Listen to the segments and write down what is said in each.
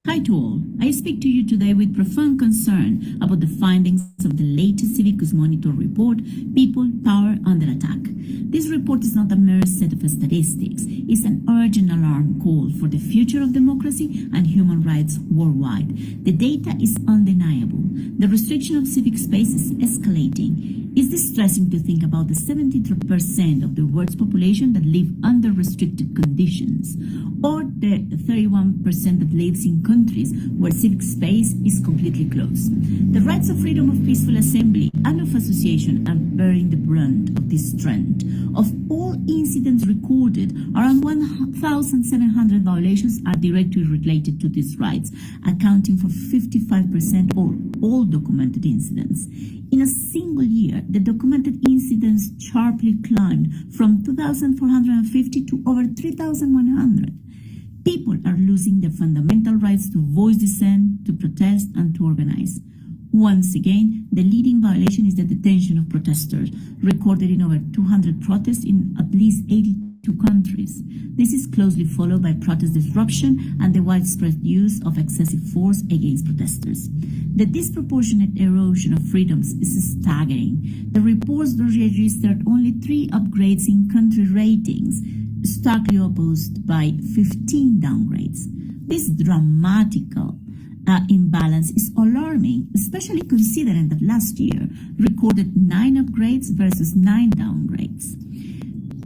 Hi to all. I speak to you today with profound concern about the findings of the latest Civic Monitor report, People, Power, Under Attack. This report is not a mere set of statistics. It's an urgent alarm call for the future of democracy and human rights worldwide. The data is undeniable. The restriction of civic space is escalating. It's distressing to think about the 73% of the world's population that live under restricted conditions, or the 31% that lives in countries where civic space is completely closed. The rights of freedom of peaceful assembly and of association are bearing the brunt of this trend. Of all incidents recorded, around 1,700 violations are directly related to these rights, accounting for 55% of all documented incidents. In a single year, the documented incidents sharply climbed from 2,450 to over 3,100. People are losing their fundamental rights to voice dissent, to protest, and to organize. Once again, the leading violation is the detention of protesters, recorded in over 200 protests in at least 82 countries. This is closely followed by protest disruption and the widespread use of excessive force against protesters. The disproportionate erosion of freedoms is staggering. The reports registered only 3 upgrades in country ratings, starkly opposed by 15 downgrades. This dramatical imbalance is alarming, especially considering that last year recorded 9 upgrades versus 9 downgrades.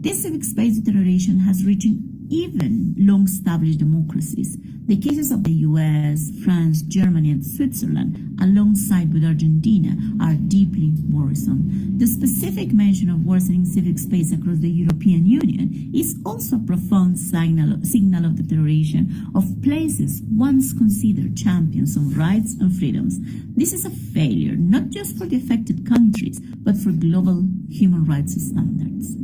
This civic space deterioration has reached even long-established democracies. The cases of the US, France, Germany, and Switzerland, alongside with Argentina, are deeply worrisome. The specific mention of worsening civic space across the European Union is also a profound signal of deterioration of places once considered champions of rights and freedoms. This is a failure not just for the affected countries, but for global human rights standards.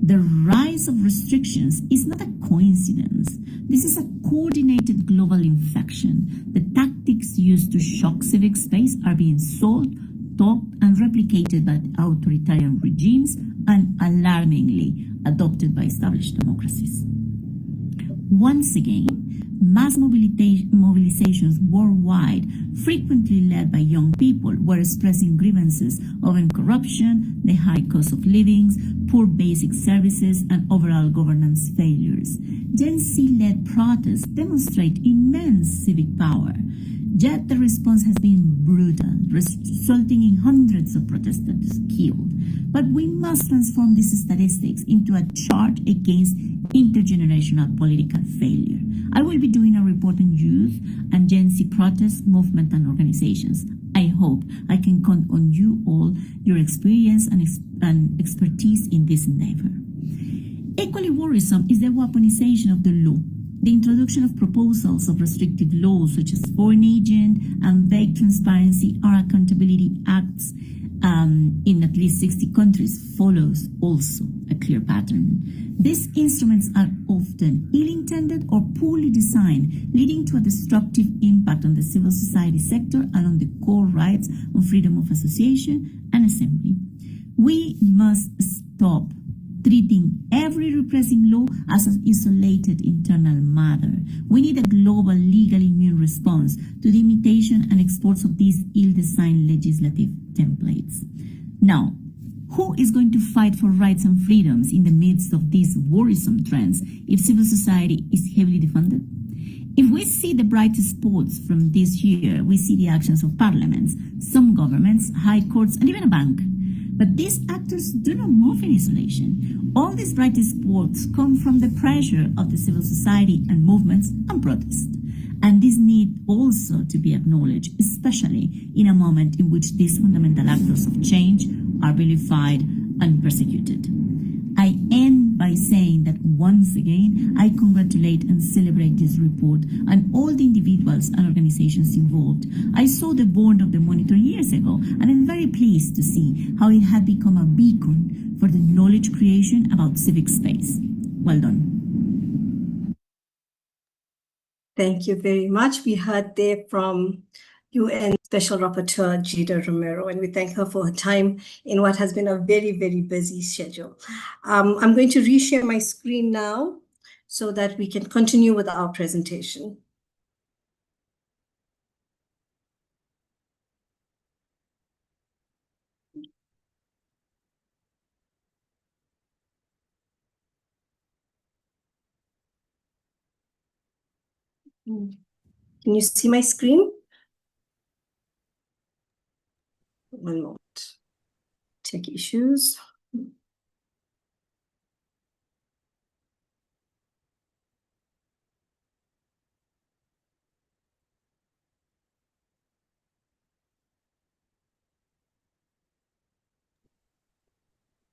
The rise of restrictions is not a coincidence. This is a coordinated global infection. The tactics used to shock civic space are being sold, taught, and replicated by authoritarian regimes and alarmingly adopted by established democracies. Once again, mass mobilizations worldwide, frequently led by young people, were expressing grievances over corruption, the high cost of living, poor basic services, and overall governance failures. Gen Z-led protests demonstrate immense civic power, yet the response has been brutal, resulting in hundreds of protesters killed. But we must transform these statistics into a charge against intergenerational political failure. I will be doing a report on youth and Gen Z protest movement and organizations. I hope I can count on you all, your experience and expertise in this endeavor. Equally worrisome is the weaponization of the law. The introduction of proposals of restrictive laws such as foreign agent and vague transparency or accountability acts in at least 60 countries follows also a clear pattern. These instruments are often ill-intended or poorly designed, leading to a destructive impact on the civil society sector and on the core rights of freedom of association and assembly. We must stop treating every repressing law as an isolated internal matter. We need a global legal immune response to the imitation and exports of these ill-designed legislative templates. Now, who is going to fight for rights and freedoms in the midst of these worrisome trends if civil society is heavily defunded? If we see the brightest spots from this year, we see the actions of parliaments, some governments, high courts, and even a bank. But these actors do not move in isolation. All these brightest spots come from the pressure of the civil society and movements and protests. And this need also to be acknowledged, especially in a moment in which these fundamental actors of change are vilified and persecuted. I end by saying that once again, I congratulate and celebrate this report and all the individuals and organizations involved. I saw the board of the monitor years ago, and I'm very pleased to see how it had become a beacon for the knowledge creation about civic space. Well done. Thank you very much. We heard there from UN Special Rapporteur Gida Romero, and we thank her for her time in what has been a very, very busy schedule. I'm going to reshare my screen now so that we can continue with our presentation. Can you see my screen? One moment. Tech issues.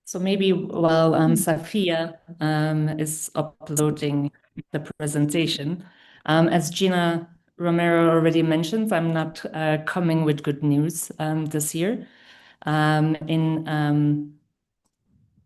So maybe while Safia is uploading the presentation, as Gina Romero already mentioned, I'm not coming with good news this year. In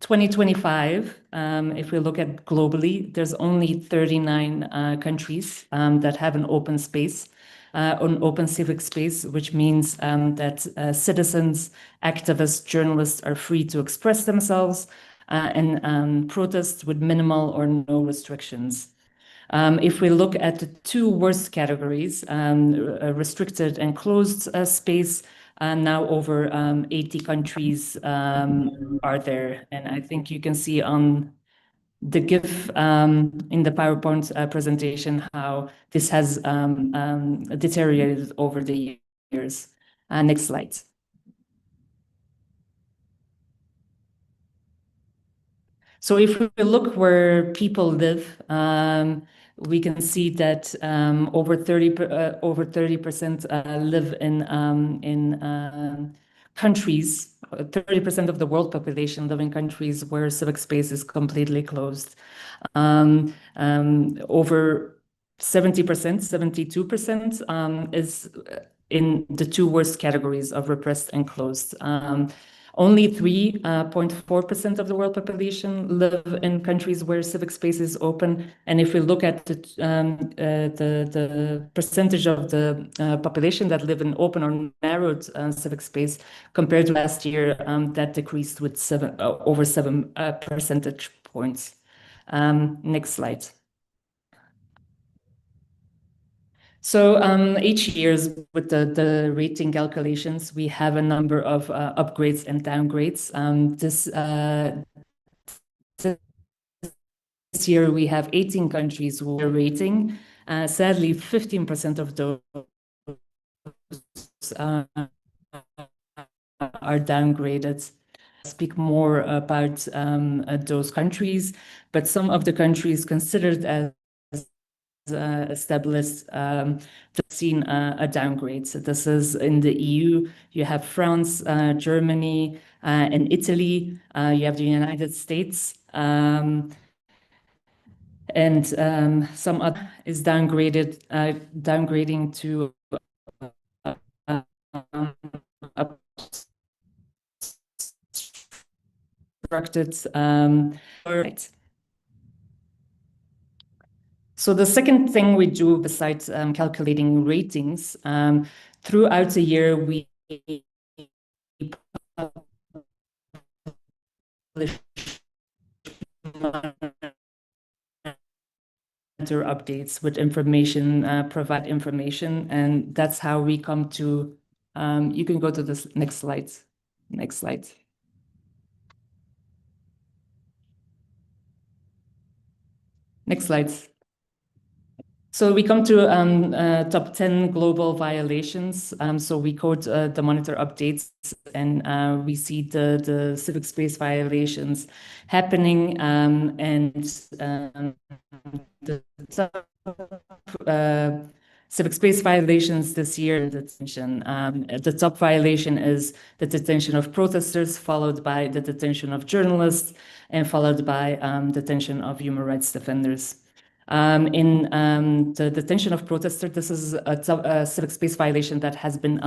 2025, if we look at globally, there's only 39 countries that have an open space, an open civic space, which means that citizens, activists, journalists are free to express themselves and protest with minimal or no restrictions. If we look at the two worst categories, restricted and closed space, now over 80 countries are there. And I think you can see on the GIF in the PowerPoint presentation how this has deteriorated over the years. Next slide. So if we look where people live, we can see that over 30% live in countries. 30% of the world population live in countries where civic space is completely closed. Over 70%, 72% is in the two worst categories of repressed and closed. Only 3.4% of the world population live in countries where civic space is open. And if we look at the percentage of the population that live in open or narrowed civic space compared to last year, that decreased with over 7 percentage points. Next slide. So each year with the rating calculations, we have a number of upgrades and downgrades. This year we have 18 countries with a rating. Sadly, 15% of those are downgraded. Speak more about those countries, but some of the countries considered as established seen a downgrade. So this is in the EU. You have France, Germany, and Italy. You have the United States, and some other is downgrading to obstructed. Right. So the second thing we do besides calculating ratings, throughout the year we publish updates with information, provide information, and that's how we come to, you can go to this next slide. Next slide. Next slides. So we come to top 10 global violations. So we quote the monitor updates, and we see the civic space violations happening, and the top civic space violations this year in detention. The top violation is the detention of protesters, followed by the detention of journalists, and followed by detention of human rights defenders. In the detention of protesters, this is a civic space violation that has been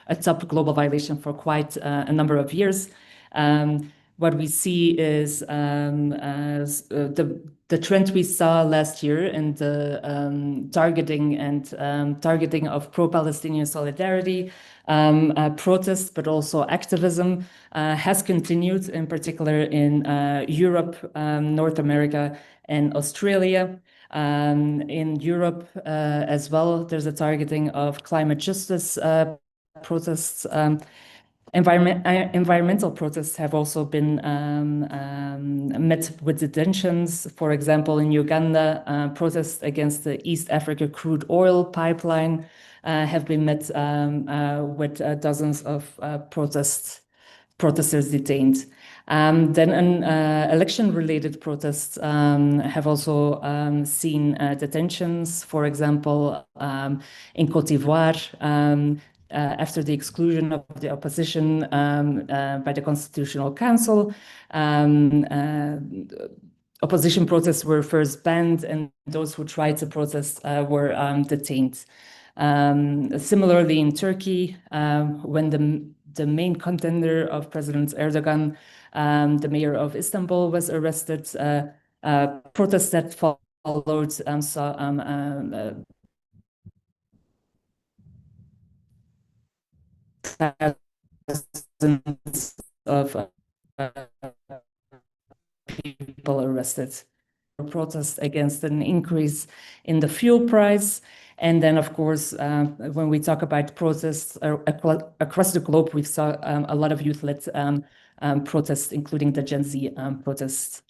a top global violation for quite a number of years. What we see is the trend we saw last year in the targeting of pro-Palestinian solidarity, protests, but also activism has continued, in particular in Europe, North America, and Australia. In Europe as well, there's a targeting of climate justice protests. Environmental protests have also been met with detentions. For example, in Uganda, protests against the East Africa crude oil pipeline have been met with dozens of protesters detained. Then election-related protests have also seen detentions. For example, in Côte d'Ivoire, after the exclusion of the opposition by the Constitutional Council, opposition protests were first banned, and those who tried to protest were detained. Similarly, in Turkey, when the main contender of President Erdogan, the mayor of Istanbul, was arrested, protests that followed saw thousands of people arrested. Protest against an increase in the fuel price. And then, of course, when we talk about protests across the globe, we saw a lot of youth-led protests, including the Gen Z protests.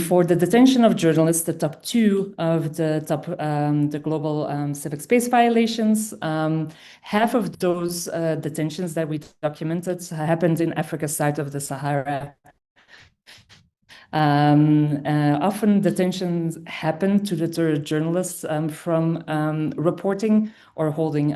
For the detention of journalists, the top two of the global civic space violations, half of those detentions that we documented happened in Africa south of the Sahara. Often detentions happen to deter journalists from reporting or holding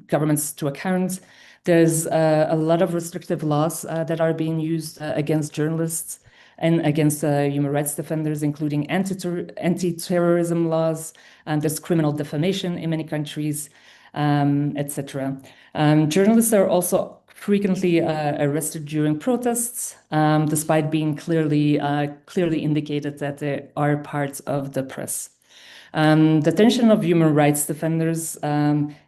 governments to account. There's a lot of restrictive laws that are being used against journalists and against human rights defenders, including anti-terrorism laws, and there's criminal defamation in many countries, etc. Journalists are also frequently arrested during protests, despite being clearly indicated that they are part of the press. Detention of human rights defenders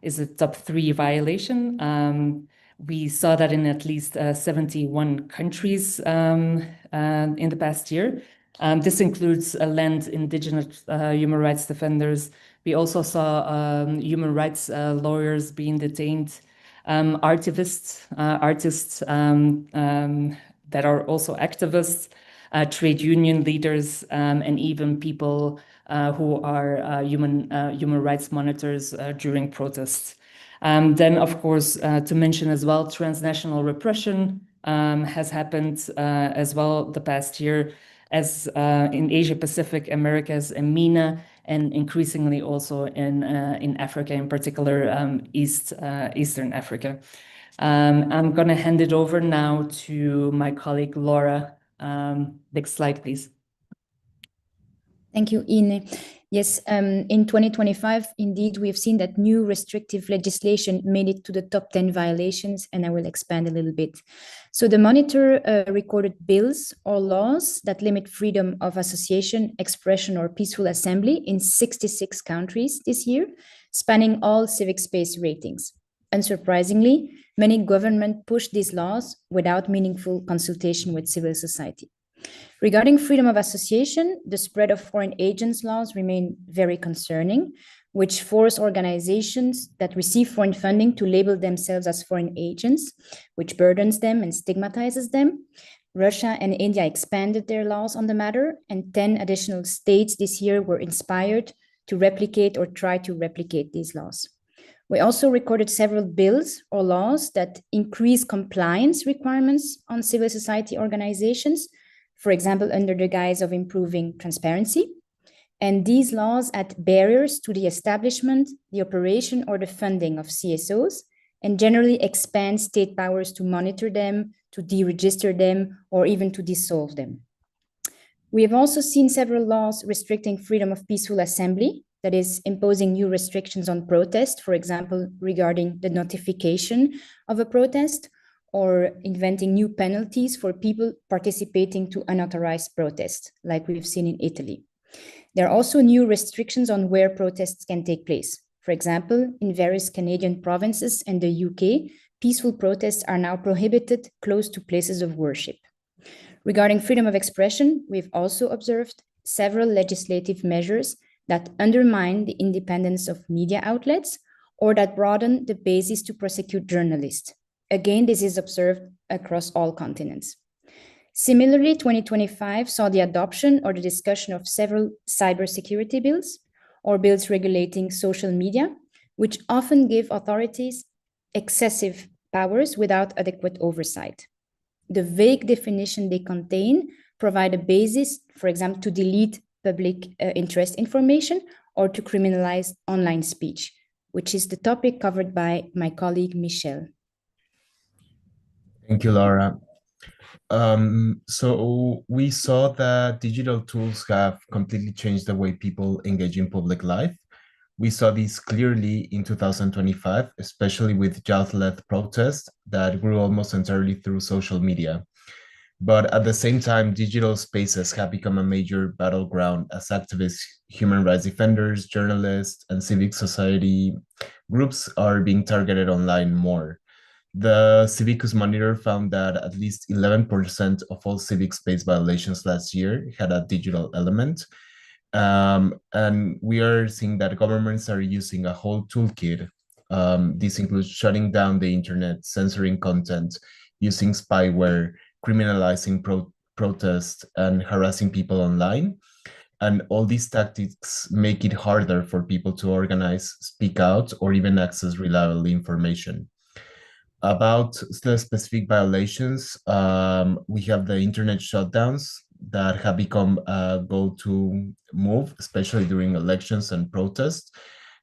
is a top 3 violation. We saw that in at least 71 countries in the past year. This includes land indigenous human rights defenders. We also saw human rights lawyers being detained, artists that are also activists, trade union leaders, and even people who are human rights monitors during protests. Then, of course, to mention as well, transnational repression has happened as well the past year, as in Asia Pacific, Americas, and MENA, and increasingly also in Africa, in particular Eastern Africa. I'm going to hand it over now to my colleague Laura. Next slide, please. Thank you, Ine. Yes, in 2025, indeed, we have seen that new restrictive legislation made it to the top 10 violations, and I will expand a little bit. So the monitor recorded bills or laws that limit freedom of association, expression, or peaceful assembly in 66 countries this year, spanning all civic space ratings. Unsurprisingly, many governments pushed these laws without meaningful consultation with civil society. Regarding freedom of association, the spread of foreign agents laws remain very concerning, which force organizations that receive foreign funding to label themselves as foreign agents, which burdens them and stigmatizes them. Russia and India expanded their laws on the matter, and 10 additional states this year were inspired to replicate or try to replicate these laws. We also recorded several bills or laws that increase compliance requirements on civil society organizations, for example, under the guise of improving transparency. And these laws add barriers to the establishment, the operation, or the funding of CSOs, and generally expand state powers to monitor them, to deregister them, or even to dissolve them. We have also seen several laws restricting freedom of peaceful assembly, that is, imposing new restrictions on protest, for example, regarding the notification of a protest, or inventing new penalties for people participating to unauthorized protests, like we've seen in Italy. There are also new restrictions on where protests can take place. For example, in various Canadian provinces and the UK, peaceful protests are now prohibited close to places of worship. Regarding freedom of expression, we've also observed several legislative measures that undermine the independence of media outlets or that broaden the basis to prosecute journalists. Again, this is observed across all continents. Similarly, 2025 saw the adoption or the discussion of several cybersecurity bills or bills regulating social media, which often give authorities excessive powers without adequate oversight. The vague definition they contain provide a basis, for example, to delete public interest information or to criminalize online speech, which is the topic covered by my colleague Michelle. Thank you, Laura. So we saw that digital tools have completely changed the way people engage in public life. We saw this clearly in 2025, especially with youth-led protests that grew almost entirely through social media. But at the same time, digital spaces have become a major battleground as activists, human rights defenders, journalists, and civic society groups are being targeted online more. The Civicus Monitor found that at least 11% of all civic space violations last year had a digital element. And we are seeing that governments are using a whole toolkit. This includes shutting down the internet, censoring content, using spyware, criminalizing protests, and harassing people online. And all these tactics make it harder for people to organize, speak out, or even access reliable information. About the specific violations, we have the internet shutdowns that have become a go-to move, especially during elections and protests.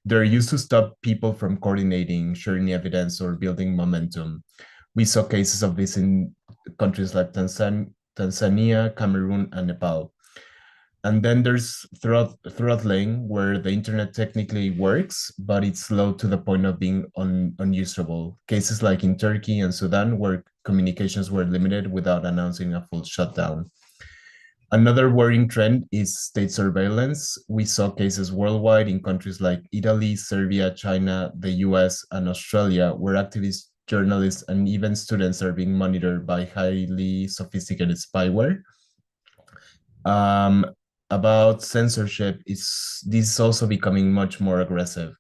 They're used to stop people from coordinating, sharing evidence, or building momentum. We saw cases of this in countries like Tanzania, Cameroon, and Nepal. And then there's throttling, where the internet technically works, but it's slow to the point of being unusable. Cases like in Turkey and Sudan, where communications were limited without announcing a full shutdown. Another worrying trend is state surveillance. We saw cases worldwide in countries like Italy, Serbia, China, the US, and Australia, where activists, journalists, and even students are being monitored by highly sophisticated spyware. About censorship, this is also becoming much more aggressive.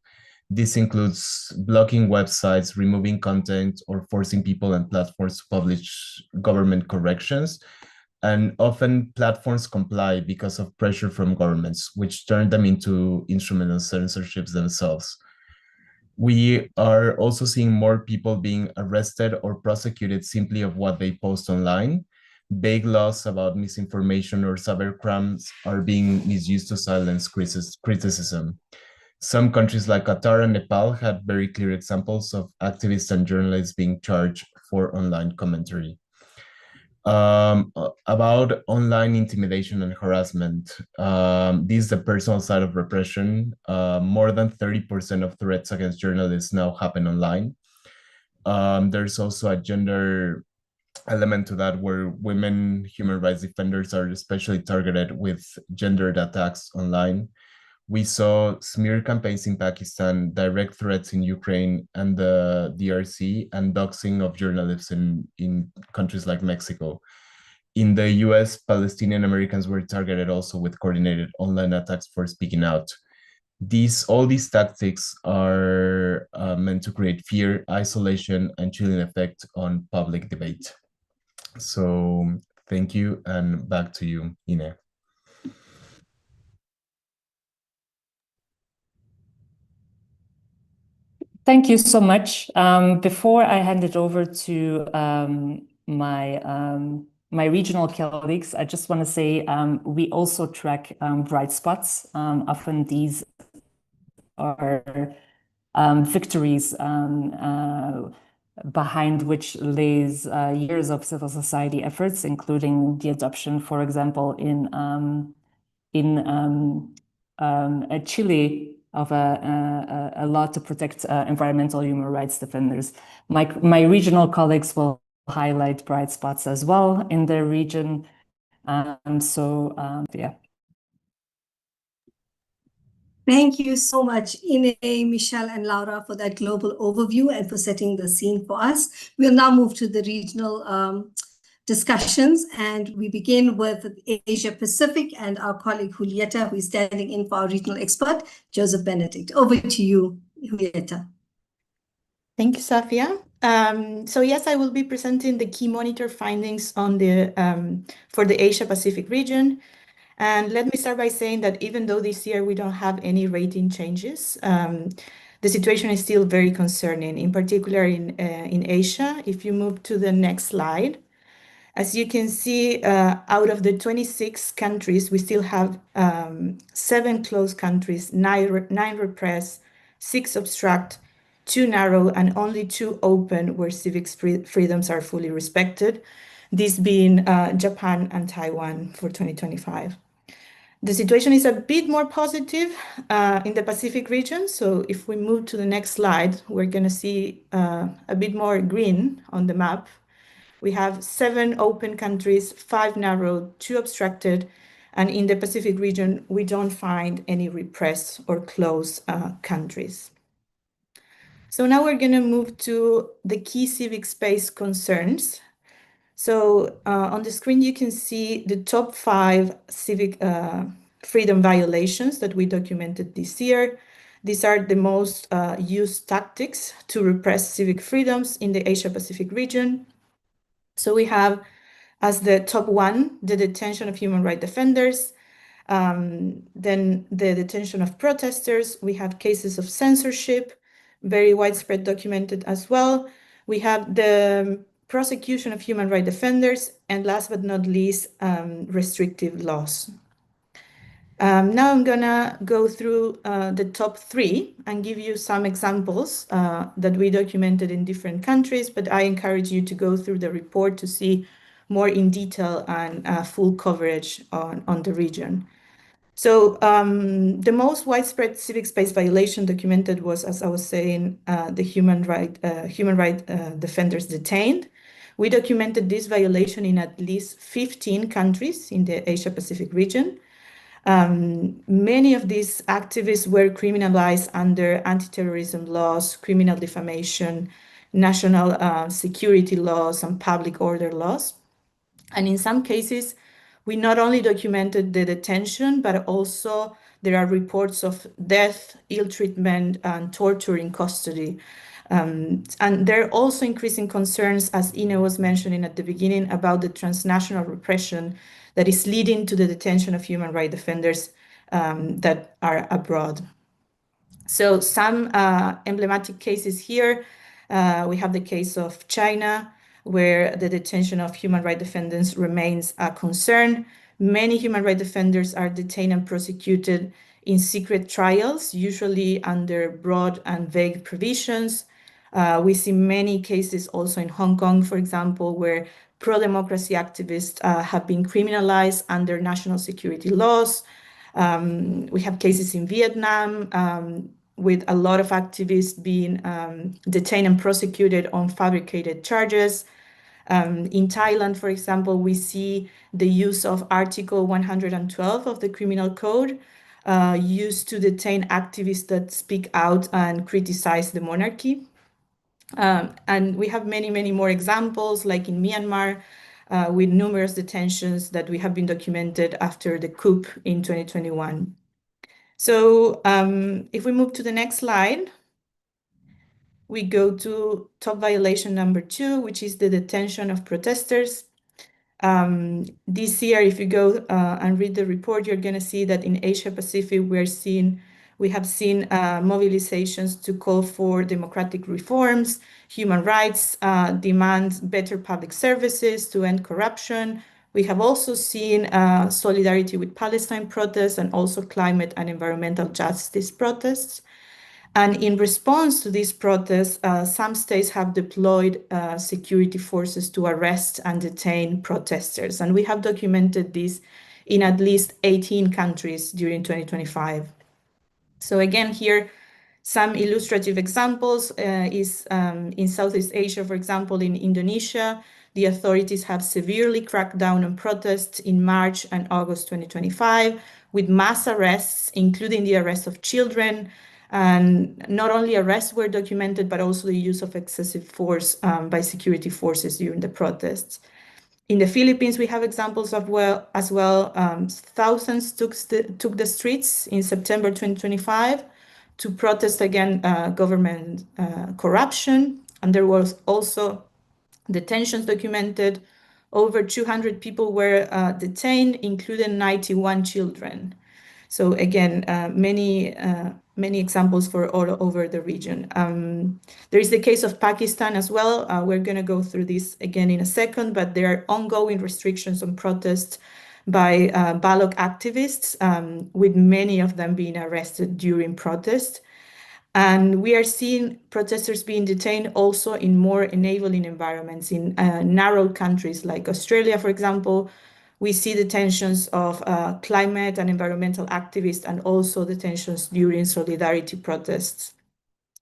This includes blocking websites, removing content, or forcing people and platforms to publish government corrections. And often platforms comply because of pressure from governments, which turn them into instrumental censorships themselves. We are also seeing more people being arrested or prosecuted simply of what they post online. Vague laws about misinformation or cybercrimes are being misused to silence criticism. Some countries like Qatar and Nepal had very clear examples of activists and journalists being charged for online commentary. About online intimidation and harassment, this is the personal side of repression. More than 30% of threats against journalists now happen online. There's also a gender element to that, where women human rights defenders are especially targeted with gendered attacks online. We saw smear campaigns in Pakistan, direct threats in Ukraine and the DRC, and doxing of journalists in countries like Mexico. In the US, Palestinian Americans were targeted also with coordinated online attacks for speaking out. All these tactics are meant to create fear, isolation, and chilling effect on public debate. So thank you, and back to you, Ine. Thank you so much. Before I hand it over to my regional colleagues, I just want to say we also track bright spots. Often these are victories behind which lays years of civil society efforts, including the adoption, for example, in Chile, of a law to protect environmental human rights defenders. My regional colleagues will highlight bright spots as well in their region. Yeah. Thank you so much, Ine, Michelle, and Laura, for that global overview and for setting the scene for us. We'll now move to the regional discussions, and we begin with Asia Pacific and our colleague Julieta, who is standing in for our regional expert, Joseph Benedict. Over to you, Julieta. Thank you, Safia. So yes, I will be presenting the key monitor findings on the for the Asia Pacific region. And let me start by saying that even though this year we don't have any rating changes, the situation is still very concerning, in particular in Asia. If you move to the next slide, as you can see, out of the 26 countries, we still have 7 closed countries, 9 repressed, 6 obstruct, 2 narrow, and only 2 open where civic freedoms are fully respected, this being Japan and Taiwan for 2025. The situation is a bit more positive in the Pacific region. So if we move to the next slide, we're going to see a bit more green on the map. We have 7 open countries, 5 narrow, 2 obstructed, and in the Pacific region, we don't find any repressed or closed countries. So now we're going to move to the key civic space concerns. So on the screen, you can see the top 5 civic freedom violations that we documented this year. These are the most used tactics to repress civic freedoms in the Asia-Pacific region. So we have as the top 1, the detention of human rights defenders, then the detention of protesters. We have cases of censorship, very widespread documented as well. We have the prosecution of human rights defenders, and last but not least, restrictive laws. Now I'm gonna go through the top 3 and give you some examples that we documented in different countries, but I encourage you to go through the report to see more in detail and full coverage on the region. So the most widespread civic space violation documented was, as I was saying, the human right defenders detained. We documented this violation in at least 15 countries in the Asia-Pacific region. Many of these activists were criminalized under anti-terrorism laws, criminal defamation, national security laws, and public order laws. And in some cases, we not only documented the detention, but also there are reports of death, ill treatment, and torture in custody. And there are also increasing concerns, as Ine was mentioning at the beginning, about the transnational repression that is leading to the detention of human rights defenders that are abroad. So some emblematic cases here, we have the case of China, where the detention of human rights defenders remains a concern. Many human rights defenders are detained and prosecuted in secret trials, usually under broad and vague provisions. We see many cases also in Hong Kong, for example, where pro-democracy activists have been criminalized under national security laws. We have cases in Vietnam with a lot of activists being detained and prosecuted on fabricated charges. In Thailand, for example, we see the use of Article 112 of the Criminal Code used to detain activists that speak out and criticize the monarchy. And we have many, many more examples, like in Myanmar, with numerous detentions that we have been documented after the coup in 2021. So if we move to the next slide, we go to top violation number 2, which is the detention of protesters. This year, if you go and read the report, you're going to see that in Asia Pacific, we have seen mobilizations to call for democratic reforms, human rights, demand better public services to end corruption. We have also seen solidarity with Palestine protests and also climate and environmental justice protests. And in response to these protests, some states have deployed security forces to arrest and detain protesters. And we have documented this in at least 18 countries during 2025. So again, here, some illustrative examples is in Southeast Asia, for example, in Indonesia, the authorities have severely cracked down on protests in March and August 2025 with mass arrests, including the arrest of children. And not only arrests were documented, but also the use of excessive force by security forces during the protests. In the Philippines, we have examples of as well. Thousands took the streets in September 2025 to protest against government corruption. And there was also detentions documented. Over 200 people were detained, including 91 children. So again, many examples for all over the region. There is the case of Pakistan as well. We're going to go through this again in a second, but there are ongoing restrictions on protests by Balok activists, with many of them being arrested during protest. And we are seeing protesters being detained also in more enabling environments in narrow countries like Australia, for example. We see the tensions of climate and environmental activists, and also the tensions during solidarity protests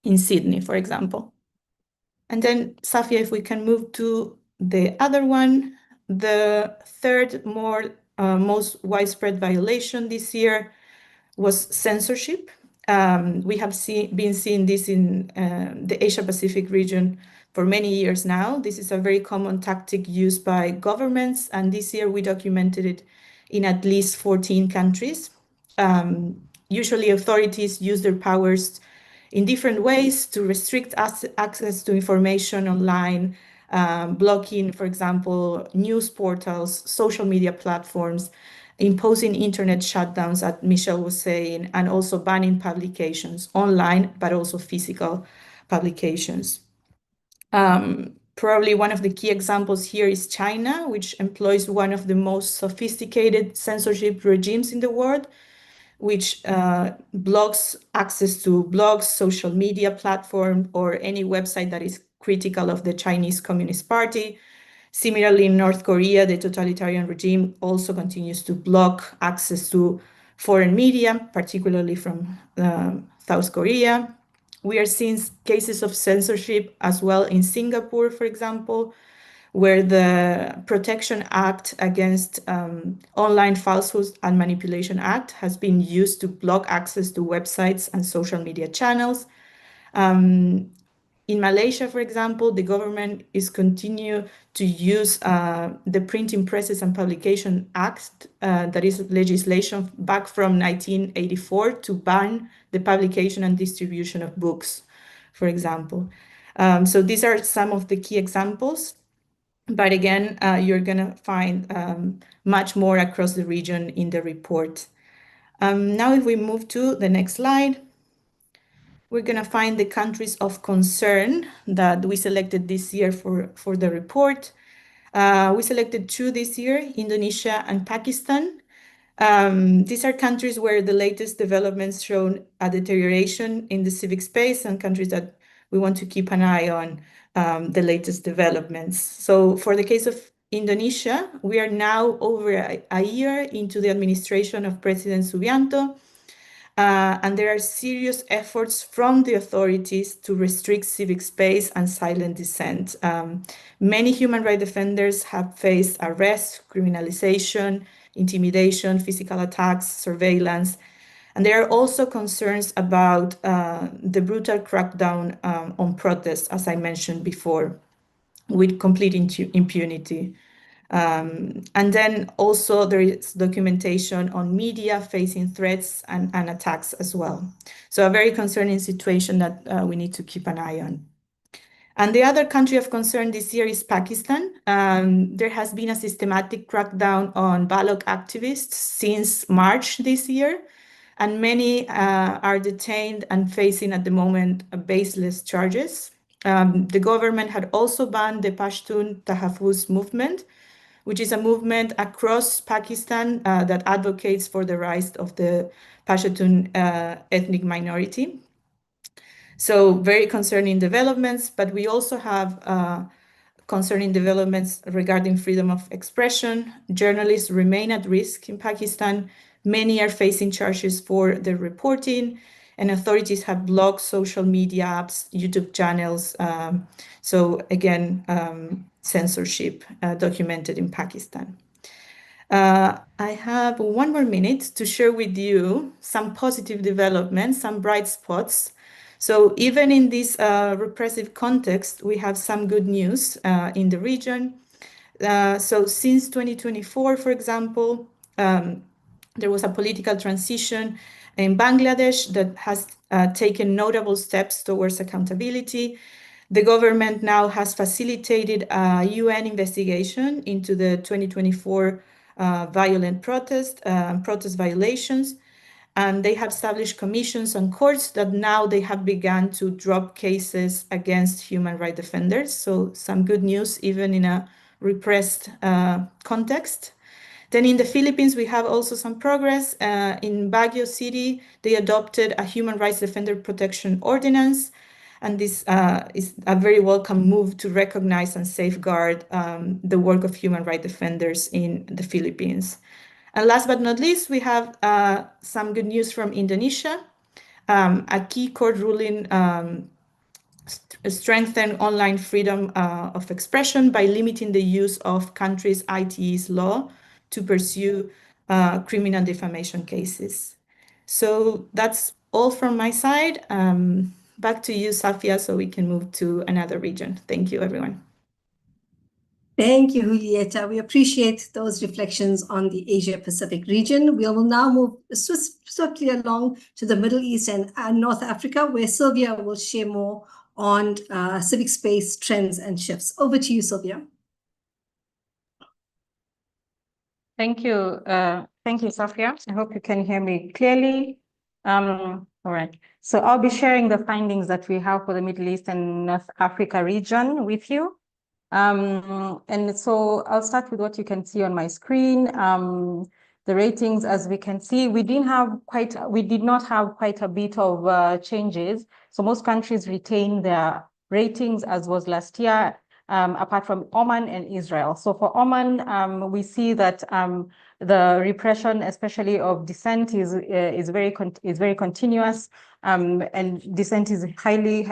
in Sydney, for example. And then, Safia, if we can move to the other one, the third most widespread violation this year was censorship. We have been seeing this in the Asia-Pacific region for many years now. This is a very common tactic used by governments, and this year we documented it in at least 14 countries. Usually authorities use their powers in different ways to restrict access to information online, blocking, for example, news portals, social media platforms, imposing internet shutdowns, as Michelle was saying, and also banning publications online, but also physical publications. Probably one of the key examples here is China, which employs one of the most sophisticated censorship regimes in the world, which blocks access to blogs, social media platform, or any website that is critical of the Chinese Communist Party. Similarly, in North Korea, the totalitarian regime also continues to block access to foreign media, particularly from South Korea. We are seeing cases of censorship as well in Singapore, for example, where the Protection Act against Online Falsehoods and Manipulation Act has been used to block access to websites and social media channels. In Malaysia, for example, the government is continue to use the Printing Presses and Publication Act, that is legislation back from 1984, to ban the publication and distribution of books, for example. So these are some of the key examples. But again, you're going to find much more across the region in the report. Now, if we move to the next slide, we're going to find the countries of concern that we selected this year for the report. We selected 2 this year, Indonesia and Pakistan. These are countries where the latest developments shown a deterioration in the civic space, and countries that we want to keep an eye on the latest developments. So for the case of Indonesia, we are now over a year into the administration of President Subianto, and there are serious efforts from the authorities to restrict civic space and silent dissent. Many human rights defenders have faced arrest, criminalization, intimidation, physical attacks, surveillance. And there are also concerns about the brutal crackdown on protests, as I mentioned before, with complete impunity. And then also there is documentation on media facing threats and attacks as well. So a very concerning situation that we need to keep an eye on. And the other country of concern this year is Pakistan. There has been a systematic crackdown on Balok activists since March this year, and many are detained and facing at the moment baseless charges. The government had also banned the Pashtun Tahaffuz movement, which is a movement across Pakistan that advocates for the rights of the Pashtun ethnic minority. So very concerning developments, but we also have concerning developments regarding freedom of expression. Journalists remain at risk in Pakistan. Many are facing charges for their reporting, and authorities have blocked social media apps, YouTube channels. So again, censorship documented in Pakistan. I have 1 more minute to share with you some positive developments, some bright spots. So even in this repressive context, we have some good news in the region. So since 2024, for example, there was a political transition in Bangladesh that has taken notable steps towards accountability. The government now has facilitated a UN investigation into the 2024 violent protest violations, and they have established commissions and courts that now they have begun to drop cases against human rights defenders. So some good news, even in a repressed context. Then in the Philippines, we have also some progress. In Baguio City, they adopted a human rights defender protection ordinance. And this is a very welcome move to recognize and safeguard the work of human rights defenders in the Philippines. And last but not least, we have some good news from Indonesia. A key court ruling strengthened online freedom of expression by limiting the use of country's ITE's law to pursue criminal defamation cases. So that's all from my side. Back to you, Safia, so we can move to another region. Thank you, everyone. Thank you, Julieta. We appreciate those reflections on the Asia-Pacific region. We will now move swiftly along to the Middle East and North Africa, where Sylvia will share more on civic space trends and shifts. Over to you, Sylvia. Thank you. Thank you, Safia. I hope you can hear me clearly. All right. So I'll be sharing the findings that we have for the Middle East and North Africa region with you. And so I'll start with what you can see on my screen. The ratings, as we can see, we did not have quite a bit of changes. So most countries retain their ratings as was last year, apart from Oman and Israel. So for Oman, we see that the repression, especially of dissent, is very continuous, and dissent is highly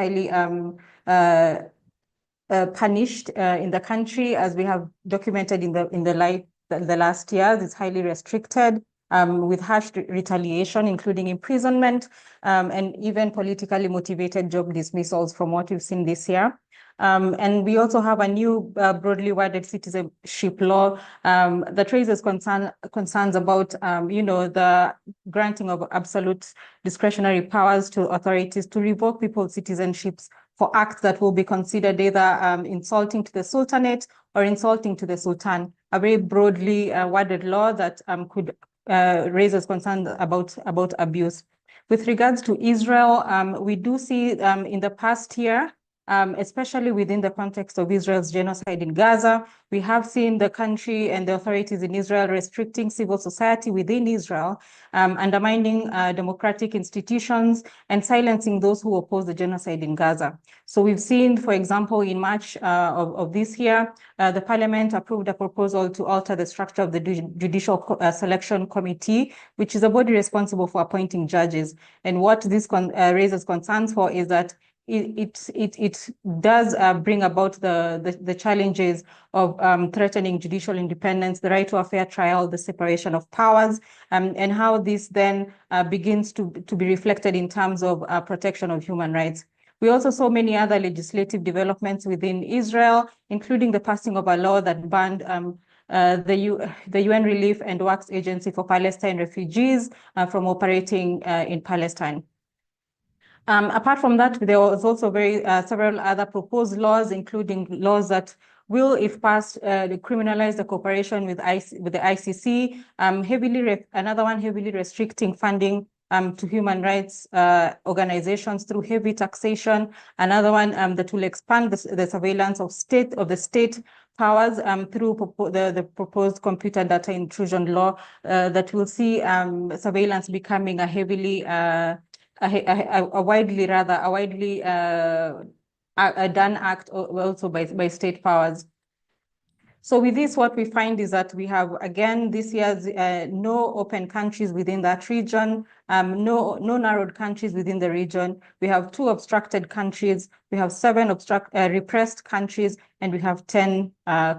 punished in the country, as we have documented in the last years. It's highly restricted, with harsh retaliation, including imprisonment, and even politically motivated job dismissals from what we've seen this year. And we also have a new broadly worded citizenship law that raises concerns about, the granting of absolute discretionary powers to authorities to revoke people's citizenships for acts that will be considered either insulting to the Sultanate or insulting to the Sultan. A very broadly worded law that could raise concerns about abuse. With regards to Israel, we do see in the past year, especially within the context of Israel's genocide in Gaza, we have seen the country and the authorities in Israel restricting civil society within Israel, undermining democratic institutions, and silencing those who oppose the genocide in Gaza. So we've seen, for example, in March of this year, the parliament approved a proposal to alter the structure of the Judicial Selection Committee, which is a body responsible for appointing judges. And what this raises concerns for is that it does bring about the challenges of threatening judicial independence, the right to a fair trial, the separation of powers, and how this then begins to be reflected in terms of protection of human rights. We also saw many other legislative developments within Israel, including the passing of a law that banned the UN Relief and Works Agency for Palestine refugees from operating in Palestine. Apart from that, there was also several other proposed laws, including laws that will, if passed, criminalize the cooperation with the ICC. Another one heavily restricting funding to human rights organizations through heavy taxation. Another one that will expand the surveillance of the state powers through the proposed computer data intrusion law that will see surveillance becoming a heavily widely done act also by state powers. So with this, what we find is that we have, again, this year, no open countries within that region, no narrowed countries within the region. We have 2 obstructed countries, we have 7 repressed countries, and we have 10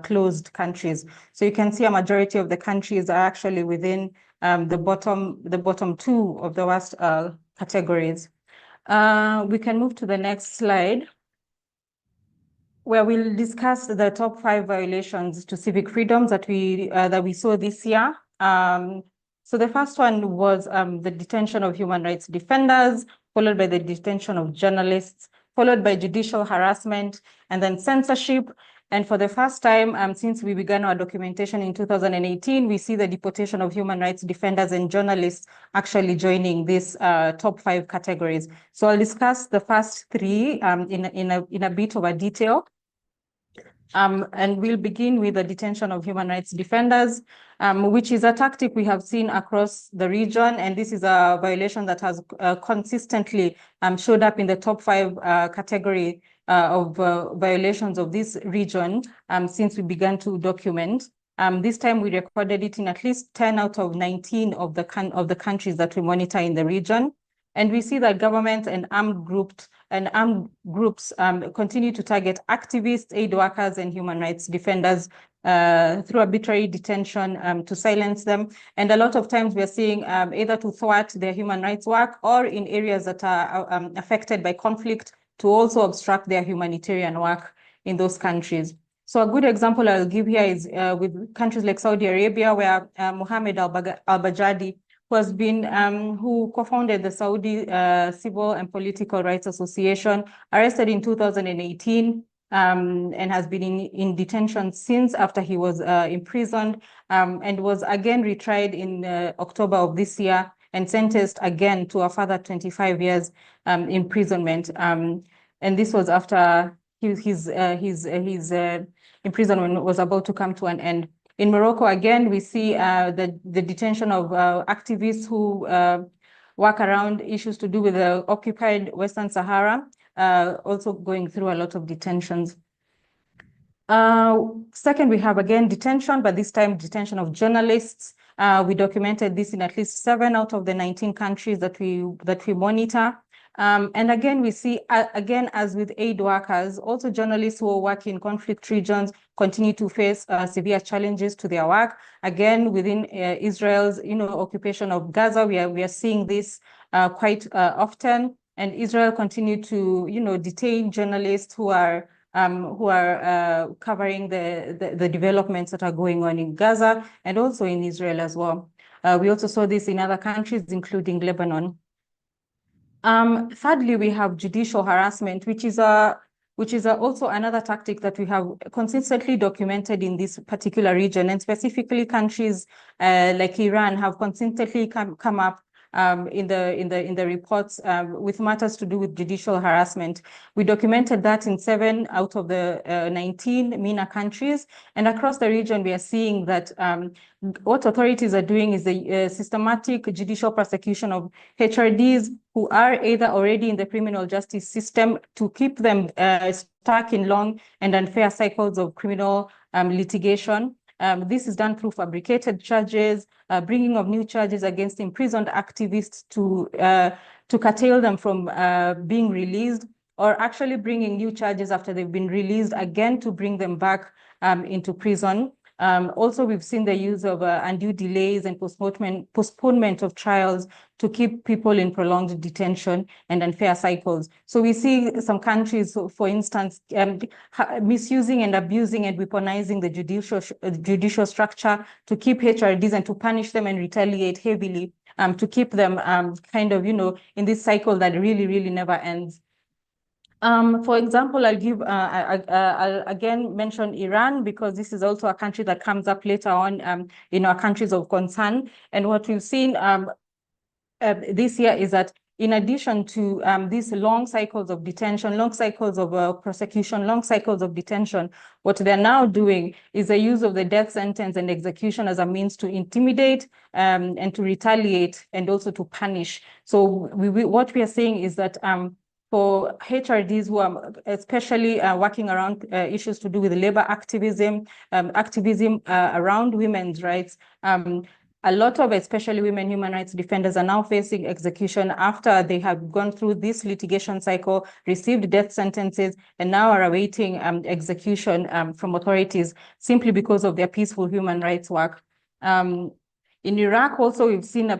closed countries. So you can see a majority of the countries are actually within the bottom 2 of the worst categories. We can move to the next slide, where we'll discuss the top 5 violations to civic freedoms that we saw this year. So the first one was the detention of human rights defenders, followed by the detention of journalists, followed by judicial harassment, and then censorship. And for the first time since we began our documentation in 2018, we see the deportation of human rights defenders and journalists actually joining these top 5 categories. So I'll discuss the first 3 in a bit of a detail. And we'll begin with the detention of human rights defenders, which is a tactic we have seen across the region. And this is a violation that has consistently showed up in the top 5 category of violations of this region since we began to document. This time we recorded it in at least 10 out of 19 of the countries that we monitor in the region. And we see that government and armed groups continue to target activists, aid workers, and human rights defenders through arbitrary detention to silence them. And a lot of times we are seeing either to thwart their human rights work or in areas that are affected by conflict to also obstruct their humanitarian work in those countries. So a good example I'll give here is with countries like Saudi Arabia, where Mohammed al-Bajadi, who co-founded the Saudi Civil and Political Rights Association, arrested in 2018 and has been in detention since after he was imprisoned and was again retried in October of this year and sentenced again to a further 25 years imprisonment. And this was after his imprisonment was about to come to an end. In Morocco, again, we see the detention of activists who work around issues to do with the occupied Western Sahara, also going through a lot of detentions. Second, we have again detention, but this time detention of journalists. We documented this in at least 7 out of the 19 countries that we monitor. And again, we see, again, as with aid workers, also journalists who work in conflict regions continue to face severe challenges to their work. Again, within Israel's occupation of Gaza, we are seeing this quite often. And Israel continue to detain journalists who are covering the developments that are going on in Gaza and also in Israel as well. We also saw this in other countries, including Lebanon. Thirdly, we have judicial harassment, which is also another tactic that we have consistently documented in this particular region, and specifically countries like Iran have consistently come up in the reports with matters to do with judicial harassment. We documented that in 7 out of the 19 MENA countries, and across the region we are seeing that what authorities are doing is the systematic judicial prosecution of HRDs who are either already in the criminal justice system to keep them stuck in long and unfair cycles of criminal litigation. This is done through fabricated charges, bringing of new charges against imprisoned activists to curtail them from being released, or actually bringing new charges after they've been released again to bring them back into prison. Also, we've seen the use of undue delays and postponement of trials to keep people in prolonged detention and unfair cycles. So we see some countries, for instance, misusing and abusing and weaponizing the judicial structure to keep HRDs and to punish them and retaliate heavily to keep them kind of, in this cycle that really, really never ends. For example, I'll again mention Iran, because this is also a country that comes up later on in our countries of concern. And what we've seen this year is that in addition to these long cycles of detention, long cycles of prosecution, long cycles of detention, what they're now doing is the use of the death sentence and execution as a means to intimidate and to retaliate and also to punish. So what we are saying is that for HRDs who are especially working around issues to do with labor activism, around women's rights, a lot of especially women human rights defenders are now facing execution after they have gone through this litigation cycle, received death sentences, and now are awaiting execution from authorities simply because of their peaceful human rights work. In Iraq, also, we've seen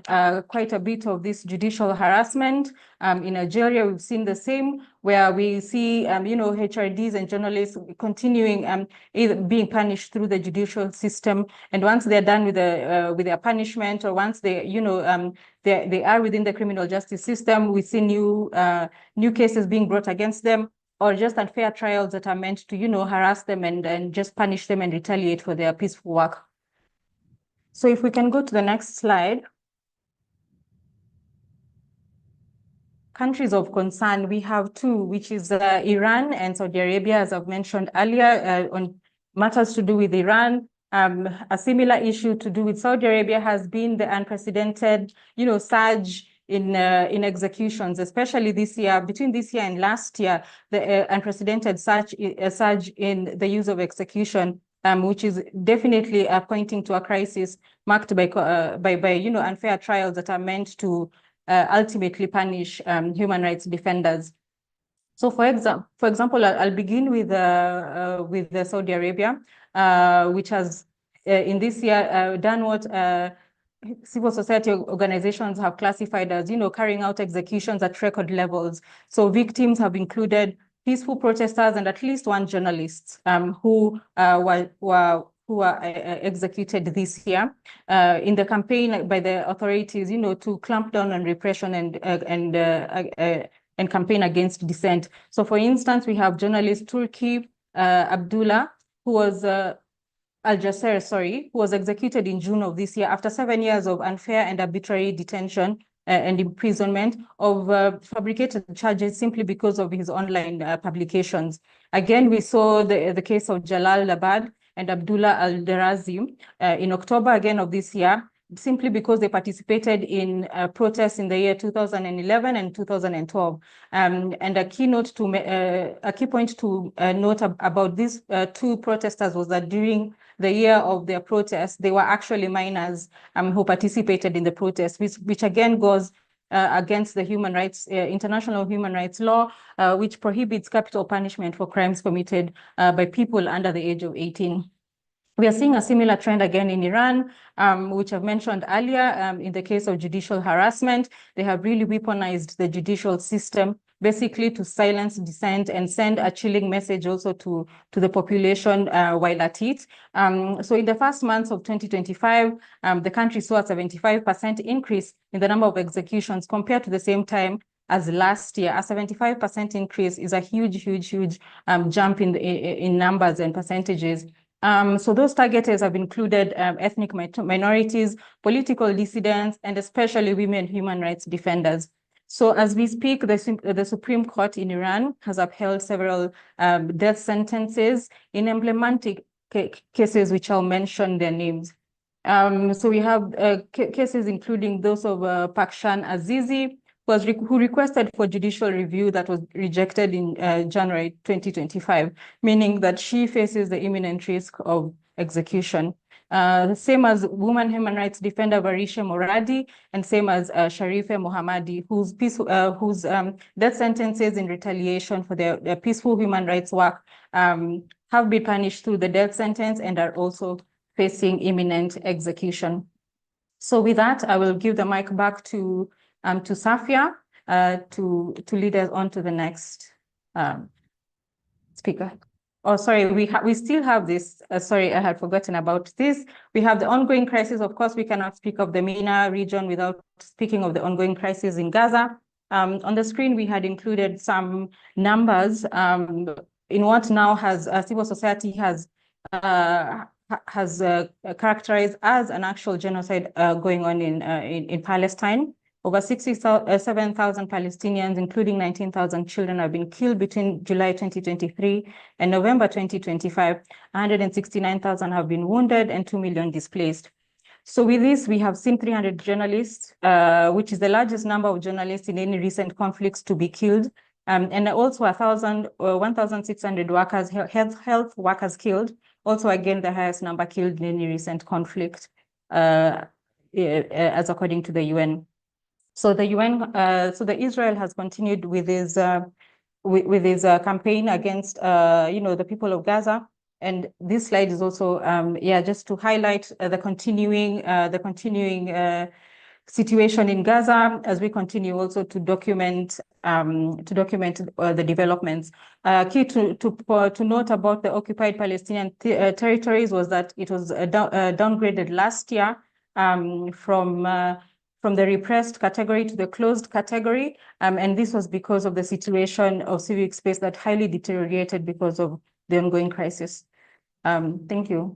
quite a bit of this judicial harassment. In Algeria, we've seen the same, where we see, HRDs and journalists continuing either being punished through the judicial system. And once they're done with their punishment, or once they are within the criminal justice system, we see new cases being brought against them, or just unfair trials that are meant to, harass them and just punish them and retaliate for their peaceful work. So if we can go to the next slide. Countries of concern, we have two, which is Iran and Saudi Arabia, as I've mentioned earlier. On matters to do with Iran, a similar issue to do with Saudi Arabia has been the unprecedented, surge in executions, especially this year. Between this year and last year, the unprecedented surge in the use of execution, which is definitely pointing to a crisis marked by unfair trials that are meant to ultimately punish human rights defenders. So, for example, I'll begin with Saudi Arabia, which has in this year done what civil society organizations have classified as, carrying out executions at record levels. So victims have included peaceful protesters and at least one journalist who were executed this year in the campaign by the authorities, to clamp down on repression and campaign against dissent. So, for instance, we have journalist Turki Abdullah, who was who was executed in June of this year after 7 years of unfair and arbitrary detention and imprisonment of fabricated charges simply because of his online publications. Again, we saw the case of Jalal Labad and Abdullah Al-Darazi in October again of this year, simply because they participated in protests in the year 2011 and 2012. And a key point to note about these two protesters was that during the year of their protests, they were actually minors who participated in the protests, which again goes against the international human rights law, which prohibits capital punishment for crimes committed by people under the age of 18. We are seeing a similar trend again in Iran, which I've mentioned earlier. In the case of judicial harassment, they have really weaponized the judicial system, basically to silence dissent and send a chilling message also to the population while at it. So in the first months of 2025, the country saw a 75% increase in the number of executions compared to the same time as last year. A 75% increase is a huge jump in numbers and percentages. So those targeted have included ethnic minorities, political dissidents, and especially women human rights defenders. So as we speak, the Supreme Court in Iran has upheld several death sentences in emblematic cases, which I'll mention their names. So we have cases including those of Pakshan Azizi, who requested for judicial review that was rejected in January 2025, meaning that she faces the imminent risk of execution. Same as woman human rights defender Varisha Moradi, and same as Sharife Mohammadi, whose death sentences in retaliation for their peaceful human rights work have been punished through the death sentence and are also facing imminent execution. So with that, I will give the mic back to Safia to lead us on to the next speaker. Oh, sorry, we still have this. Sorry, I had forgotten about this. We have the ongoing crisis. Of course, we cannot speak of the MENA region without speaking of the ongoing crisis in Gaza. On the screen, we had included some numbers in what now has civil society has characterized as an actual genocide going on in Palestine. Over 67,000 Palestinians, including 19,000 children, have been killed between July 2023 and November 2025. 169,000 have been wounded and 2 million displaced. So with this, we have seen 300 journalists, which is the largest number of journalists in any recent conflicts to be killed, and also 1,600 workers, health workers killed. Also, again, the highest number killed in any recent conflict, as according to the UN. So the Israel has continued with his campaign against, the people of Gaza. And this slide is also, just to highlight the continuing situation in Gaza, as we continue also to document the developments. Key to note about the occupied Palestinian territories was that it was downgraded last year from the repressed category to the closed category, and this was because of the situation of civic space that highly deteriorated because of the ongoing crisis. Thank you.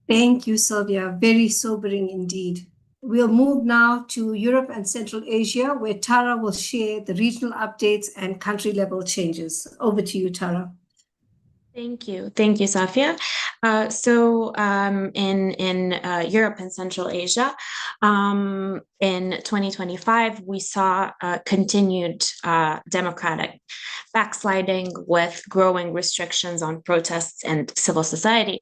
Thank you, Sylvia. Very sobering indeed. We'll move now to Europe and Central Asia, where Tara will share the regional updates and country-level changes. Over to you, Tara. Thank you, Safia. In Europe and Central Asia, in 2025, we saw continued democratic backsliding with growing restrictions on protests and civil society.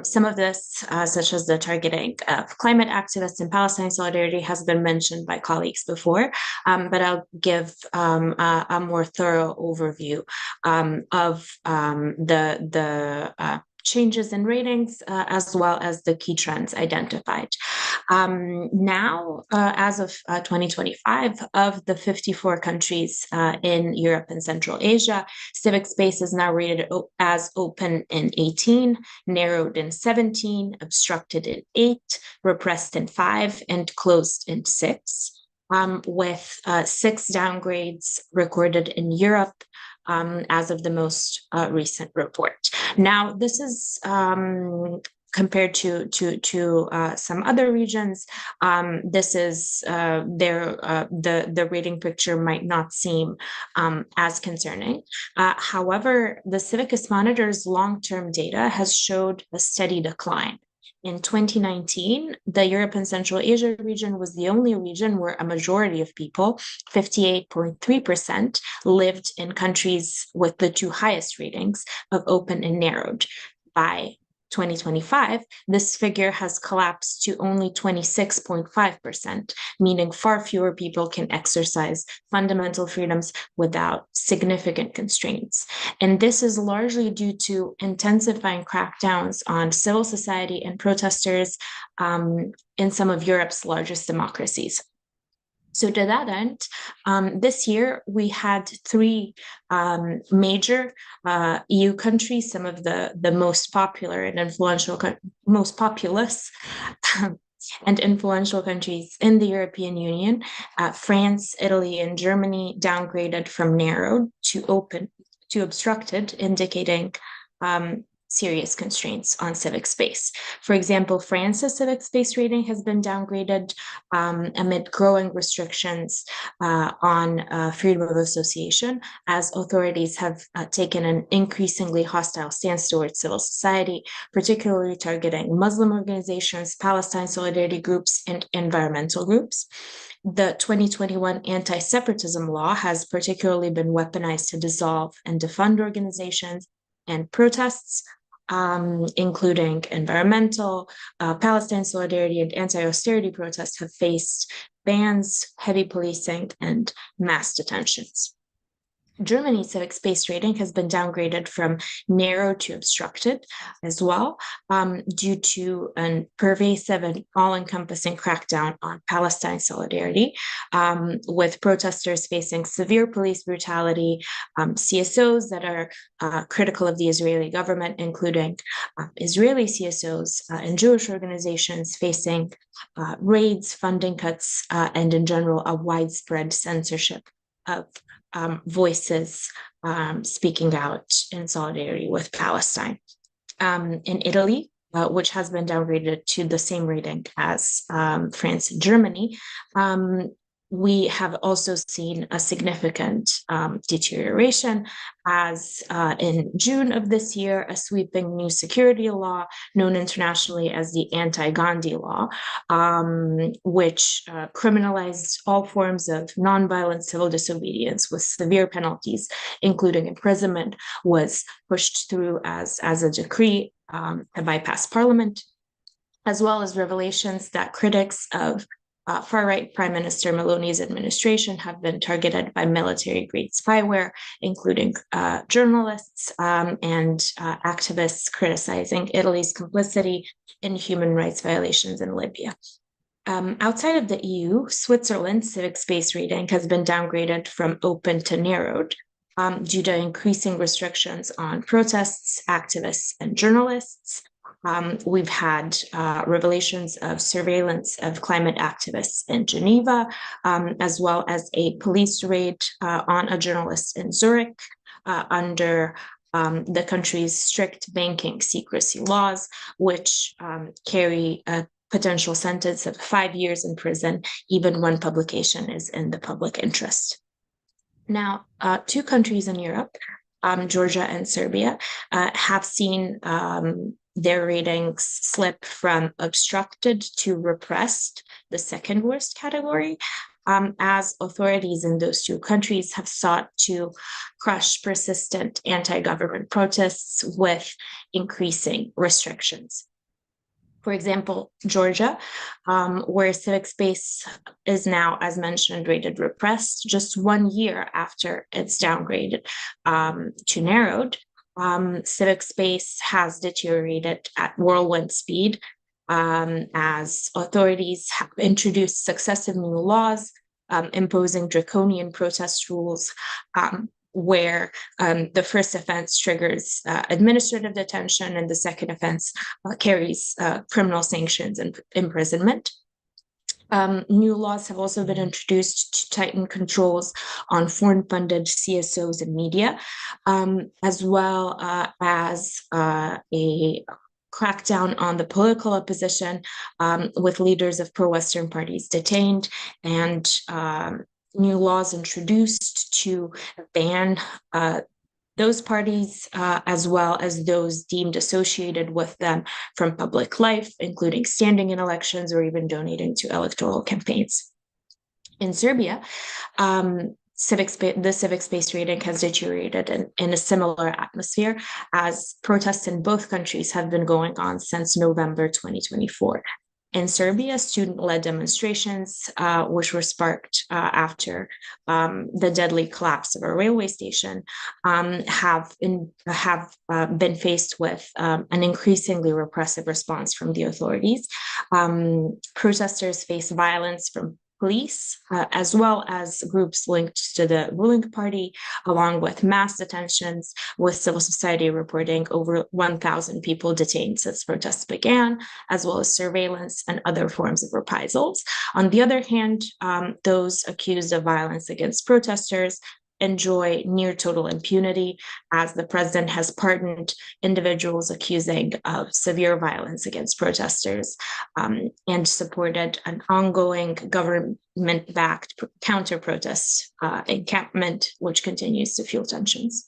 Some of this, such as the targeting of climate activists in Palestine solidarity, has been mentioned by colleagues before, but I'll give a more thorough overview of the changes in ratings, as well as the key trends identified. Now, as of 2025, of the 54 countries in Europe and Central Asia, civic space is now rated as open in 18, narrowed in 17, obstructed in 8, repressed in 5, and closed in 6. With 6 downgrades recorded in Europe as of the most recent report. Now, this is compared to some other regions. This is the rating picture might not seem as concerning. However, the Civicus Monitor's long-term data has showed a steady decline. In 2019, the Europe and Central Asia region was the only region where a majority of people, 58.3%, lived in countries with the 2 highest ratings of open and narrowed. By 2025, this figure has collapsed to only 26.5%, meaning far fewer people can exercise fundamental freedoms without significant constraints. And this is largely due to intensifying crackdowns on civil society and protesters in some of Europe's largest democracies. So to that end, this year we had 3 major EU countries, some of the most popular and influential, most populous and influential countries in the European Union, France, Italy, and Germany, downgraded from narrowed to open to obstructed, indicating serious constraints on civic space. For example, France's civic space rating has been downgraded amid growing restrictions on freedom of association, as authorities have taken an increasingly hostile stance towards civil society, particularly targeting Muslim organizations, Palestine solidarity groups, and environmental groups. The 2021 anti-separatism law has particularly been weaponized to dissolve and defund organizations and protests, including environmental, Palestine solidarity, and anti-austerity protests, have faced bans, heavy policing, and mass detentions. Germany's civic space rating has been downgraded from narrow to obstructed as well, due to a pervasive and all-encompassing crackdown on Palestine solidarity, with protesters facing severe police brutality, CSOs that are critical of the Israeli government, including Israeli CSOs and Jewish organizations, facing raids, funding cuts, and in general, a widespread censorship of voices speaking out in solidarity with Palestine. In Italy, which has been downgraded to the same rating as France and Germany, we have also seen a significant deterioration, as in June of this year, a sweeping new security law known internationally as the Anti-Gandhi Law, which criminalized all forms of nonviolent civil disobedience with severe penalties, including imprisonment, was pushed through as a decree to bypass parliament, as well as revelations that critics of far-right Prime Minister Meloni's administration have been targeted by military-grade spyware, including journalists and activists criticizing Italy's complicity in human rights violations in Libya. Outside of the EU, Switzerland's civic space rating has been downgraded from open to narrowed due to increasing restrictions on protests, activists, and journalists. We've had revelations of surveillance of climate activists in Geneva, as well as a police raid on a journalist in Zurich under the country's strict banking secrecy laws, which carry a potential sentence of 5 years in prison, even when publication is in the public interest. Now, 2 countries in Europe, Georgia and Serbia, have seen their ratings slip from obstructed to repressed, the second worst category, as authorities in those 2 countries have sought to crush persistent anti-government protests with increasing restrictions. For example, Georgia, where civic space is now, as mentioned, rated repressed, just 1 year after it's downgraded to narrowed, civic space has deteriorated at whirlwind speed as authorities have introduced successive new laws imposing draconian protest rules, where the first offense triggers administrative detention and the second offense carries criminal sanctions and imprisonment. New laws have also been introduced to tighten controls on foreign-funded CSOs and media, as well as a crackdown on the political opposition, with leaders of pro-Western parties detained, and new laws introduced to ban those parties, as well as those deemed associated with them from public life, including standing in elections or even donating to electoral campaigns. In Serbia, the civic space rating has deteriorated in a similar atmosphere, as protests in both countries have been going on since November 2024. In Serbia, student-led demonstrations, which were sparked after the deadly collapse of a railway station, have been faced with an increasingly repressive response from the authorities. Protesters face violence from police, as well as groups linked to the ruling party, along with mass detentions, with civil society reporting over 1,000 people detained since protests began, as well as surveillance and other forms of reprisals. On the other hand, those accused of violence against protesters enjoy near total impunity, as the president has pardoned individuals accusing of severe violence against protesters, and supported an ongoing government-backed counter-protest encampment, which continues to fuel tensions.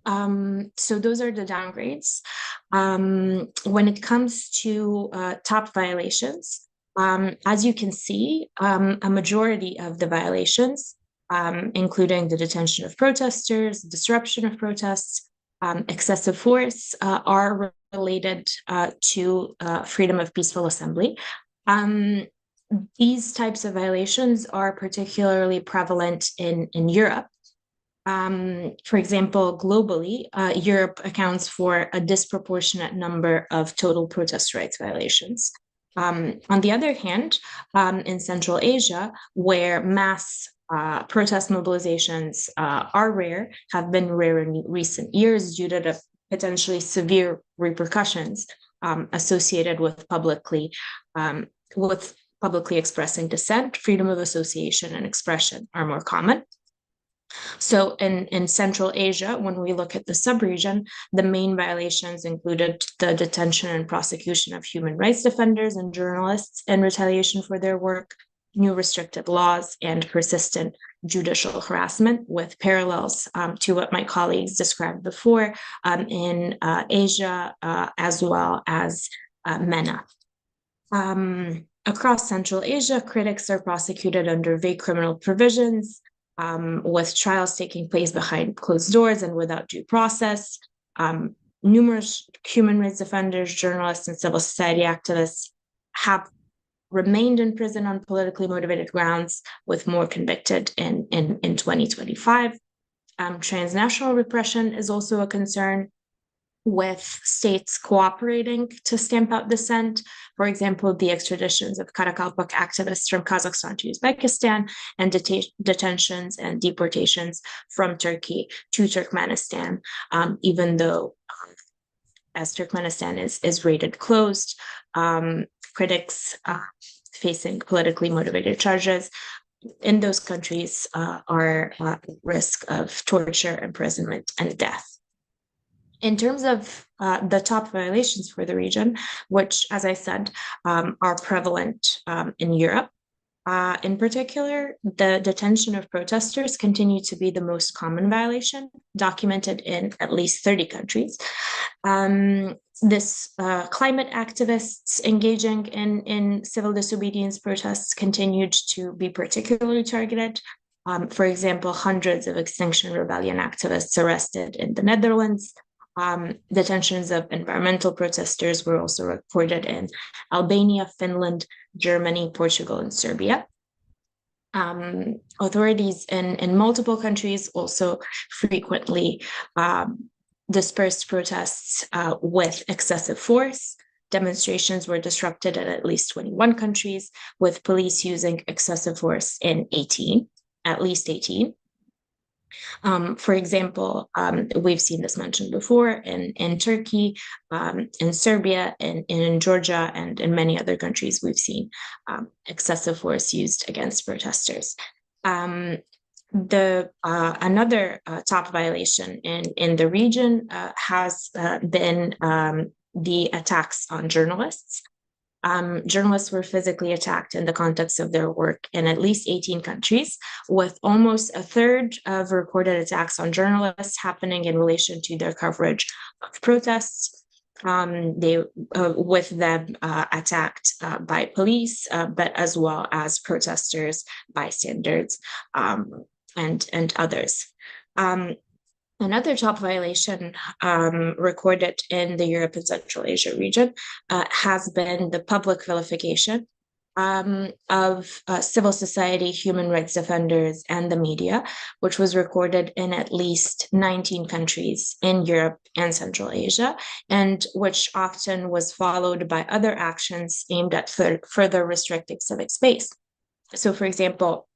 So those are the downgrades. When it comes to top violations, as you can see, a majority of the violations, including the detention of protesters, disruption of protests, excessive force, are related to freedom of peaceful assembly. These types of violations are particularly prevalent in Europe. For example, globally, Europe accounts for a disproportionate number of total protest rights violations. On the other hand, in Central Asia, where mass protest mobilizations are rare, have been rare in recent years due to the potentially severe repercussions associated with publicly expressing dissent. Freedom of association and expression are more common. So in Central Asia, when we look at the sub-region, the main violations included the detention and prosecution of human rights defenders and journalists in retaliation for their work, new restricted laws, and persistent judicial harassment, with parallels to what my colleagues described before in Asia, as well as MENA. Across Central Asia, critics are prosecuted under vague criminal provisions, with trials taking place behind closed doors and without due process. Numerous human rights defenders, journalists, and civil society activists have remained in prison on politically motivated grounds, with more convicted in 2025. Transnational repression is also a concern, with states cooperating to stamp out dissent. For example, the extraditions of Karakalpak activists from Kazakhstan to Uzbekistan, and detentions and deportations from Turkey to Turkmenistan, even though, as Turkmenistan is rated closed, critics facing politically motivated charges in those countries are at risk of torture, imprisonment, and death. In terms of the top violations for the region, which, as I said, are prevalent in Europe, in particular, the detention of protesters continue to be the most common violation, documented in at least 30 countries. Climate activists engaging in civil disobedience protests continued to be particularly targeted. For example, hundreds of Extinction Rebellion activists arrested in the Netherlands. Detentions of environmental protesters were also reported in Albania, Finland, Germany, Portugal, and Serbia. Authorities in multiple countries also frequently dispersed protests with excessive force. Demonstrations were disrupted in at least 21 countries, with police using excessive force in at least 18. For example, we've seen this mentioned before in Turkey, in Serbia, in Georgia, and in many other countries. We've seen excessive force used against protesters. Another top violation in the region has been the attacks on journalists. Journalists were physically attacked in the context of their work in at least 18 countries, with almost a third of recorded attacks on journalists happening in relation to their coverage of protests. With them attacked by police, but as well as protesters, bystanders, and others. Another top violation recorded in the Europe and Central Asia region has been the public vilification of civil society, human rights defenders, and the media, which was recorded in at least 19 countries in Europe and Central Asia, and which often was followed by other actions aimed at further restricting civic space. So, for example,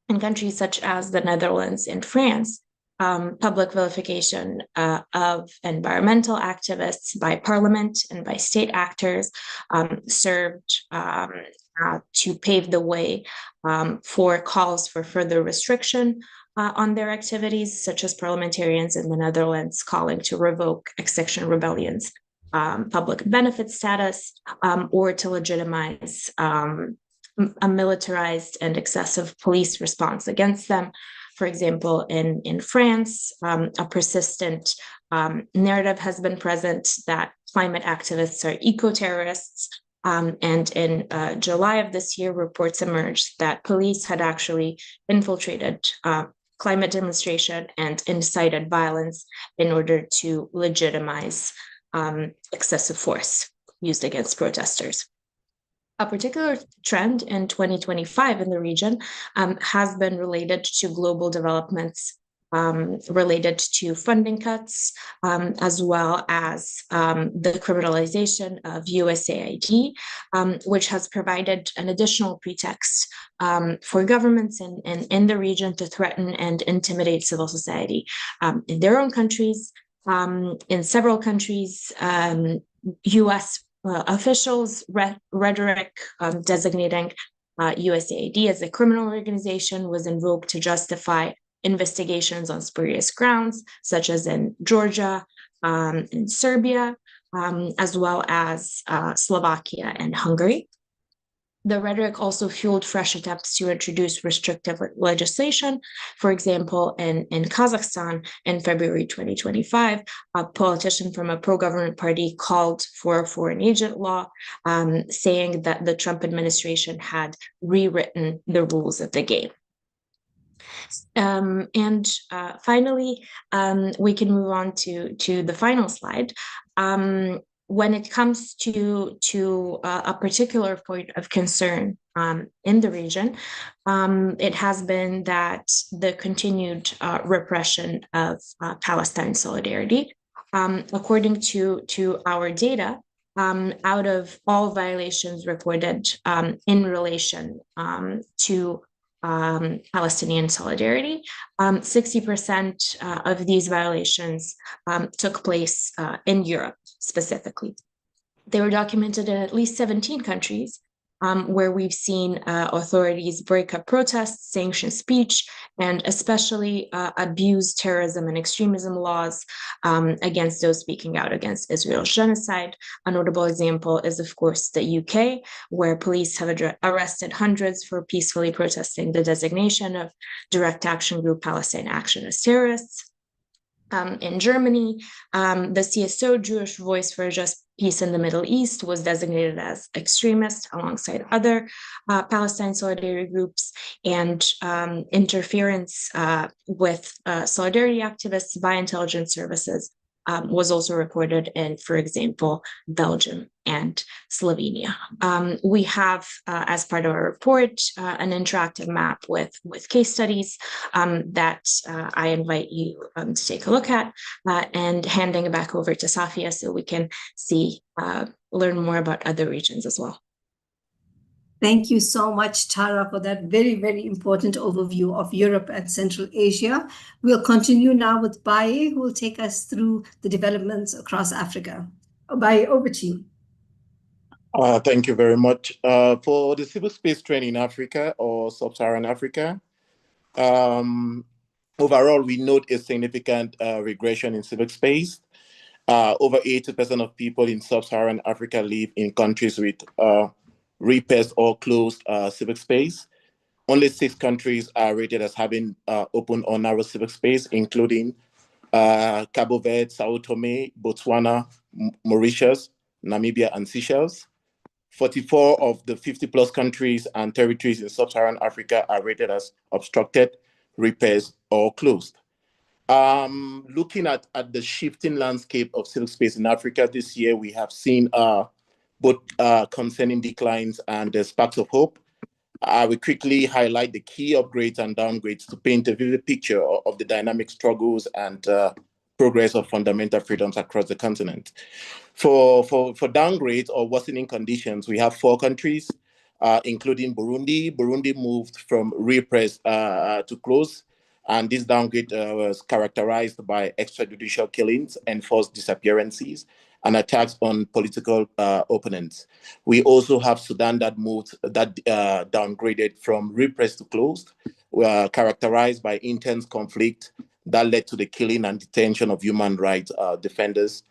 in countries such as the Netherlands and France, public vilification of environmental activists by parliament and by state actors served to pave the way for calls for further restriction on their activities, such as parliamentarians in the Netherlands calling to revoke Extinction Rebellion's public benefit status, or to legitimize a militarized and excessive police response against them. For example, in France, a persistent narrative has been present that climate activists are eco-terrorists. And in July of this year, reports emerged that police had actually infiltrated climate demonstration and incited violence in order to legitimize excessive force used against protesters. A particular trend in 2025 in the region has been related to global developments related to funding cuts, as well as the criminalization of USAID, which has provided an additional pretext for governments in the region to threaten and intimidate civil society in their own countries. In several countries, U.S. Officials' rhetoric designating USAID as a criminal organization was invoked to justify investigations on spurious grounds, such as in Georgia, in Serbia, as well as Slovakia and Hungary. The rhetoric also fueled fresh attempts to introduce restrictive legislation. For example, in Kazakhstan in February 2025, a politician from a pro-government party called for a foreign agent law, saying that the Trump administration had rewritten the rules of the game. And finally, we can move on to the final slide. when it comes to a particular point of concern in the region, it has been that the continued repression of Palestine solidarity. According to our data, out of all violations reported in relation to Palestinian solidarity, 60% of these violations took place in Europe specifically. They were documented in at least 17 countries, where we've seen authorities break up protests, sanction speech, and especially abuse terrorism and extremism laws against those speaking out against Israel's genocide. A notable example is, of course, the UK, where police have arrested hundreds for peacefully protesting the designation of Direct Action Group Palestine Action as terrorists. In Germany, the CSO, Jewish Voice for a Just Peace in the Middle East, was designated as extremist alongside other Palestine solidarity groups, and interference with solidarity activists by intelligence services was also reported in, for example, Belgium and Slovenia. We have, as part of our report, an interactive map with case studies that I invite you to take a look at, and handing it back over to Safia so we can learn more about other regions as well. Thank you so much, Tara, for that very, very important overview of Europe and Central Asia. We'll continue now with Baye, who will take us through the developments across Africa. Baye, over to you. Thank you very much. For the civil space trend in Africa or Sub-Saharan Africa, overall, we note a significant regression in civic space. Over 80% of people in Sub-Saharan Africa live in countries with repressed or closed civic space. Only 6 countries are rated as having open or narrow civic space, including Cabo Verde, Sao Tome, Botswana, Mauritius, Namibia, and Seychelles. 44 of the 50-plus countries and territories in Sub-Saharan Africa are rated as obstructed, repressed, or closed. Looking at the shifting landscape of civic space in Africa this year, we have seen both concerning declines and sparks of hope. I will quickly highlight the key upgrades and downgrades to paint a vivid picture of the dynamic struggles and progress of fundamental freedoms across the continent. For downgrades or worsening conditions, we have 4 countries, including Burundi. Burundi moved from repressed to closed, and this downgrade was characterized by extrajudicial killings, enforced disappearances, and attacks on political opponents. We also have Sudan that downgraded from repressed to closed, characterized by intense conflict that led to the killing and detention of human rights defenders,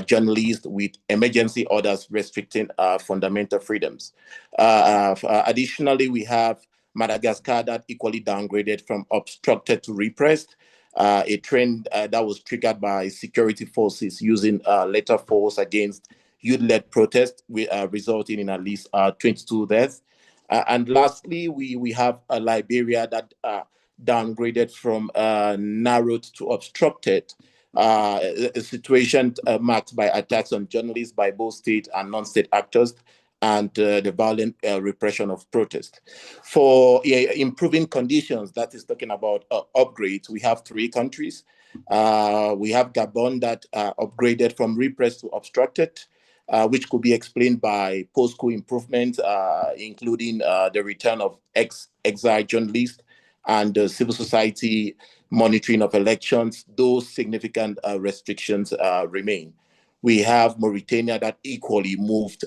journalists, with emergency orders restricting fundamental freedoms. Additionally, we have Madagascar that equally downgraded from obstructed to repressed, a trend that was triggered by security forces using lethal force against youth-led protests, resulting in at least 22 deaths. And lastly, we have Liberia that downgraded from narrowed to obstructed, a situation marked by attacks on journalists by both state and non-state actors, and the violent repression of protest. For improving conditions, that is talking about upgrades, we have 3 countries. We have Gabon that upgraded from repressed to obstructed, which could be explained by post-coup improvements, including the return of exiled journalists and civil society monitoring of elections. Those significant restrictions remain. We have Mauritania that equally moved,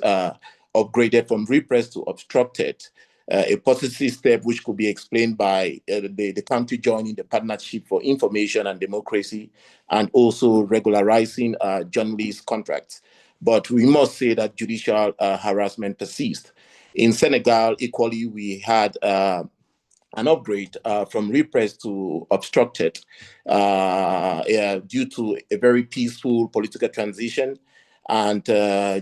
upgraded from repressed to obstructed, a positive step which could be explained by the country joining the Partnership for Information and Democracy, and also regularizing journalist contracts. But we must say that judicial harassment persists. In Senegal, equally, we had an upgrade from repressed to obstructed due to a very peaceful political transition and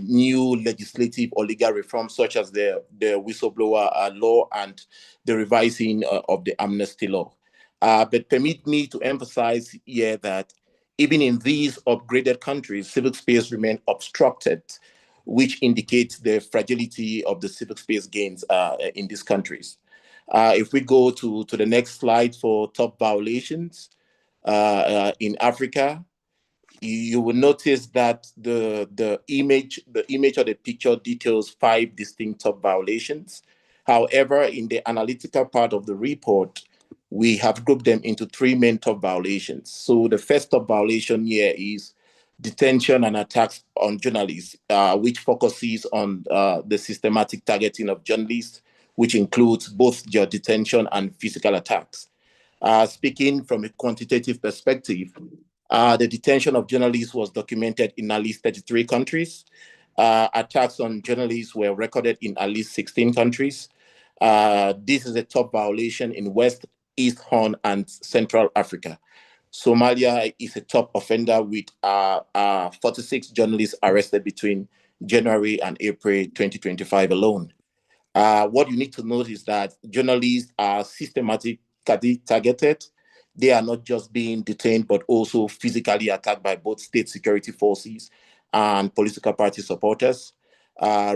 new legislative or legal reforms, such as the whistleblower law and the revising of the amnesty law. But permit me to emphasize here that Even in these upgraded countries, civic space remain obstructed, which indicates the fragility of the civic space gains in these countries. If we go to the next slide for top violations in Africa, you will notice that the image or the picture details 5 distinct top violations. However, in the analytical part of the report, we have grouped them into 3 main top violations. So the first top violation here is detention and attacks on journalists, which focuses on the systematic targeting of journalists, which includes both their detention and physical attacks. Speaking from a quantitative perspective, the detention of journalists was documented in at least 33 countries. Attacks on journalists were recorded in at least 16 countries. This is a top violation in West, East Horn, and Central Africa. Somalia is a top offender with 46 journalists arrested between January and April 2025 alone. What you need to note is that journalists are systematically targeted. They are not just being detained, but also physically attacked by both state security forces and political party supporters.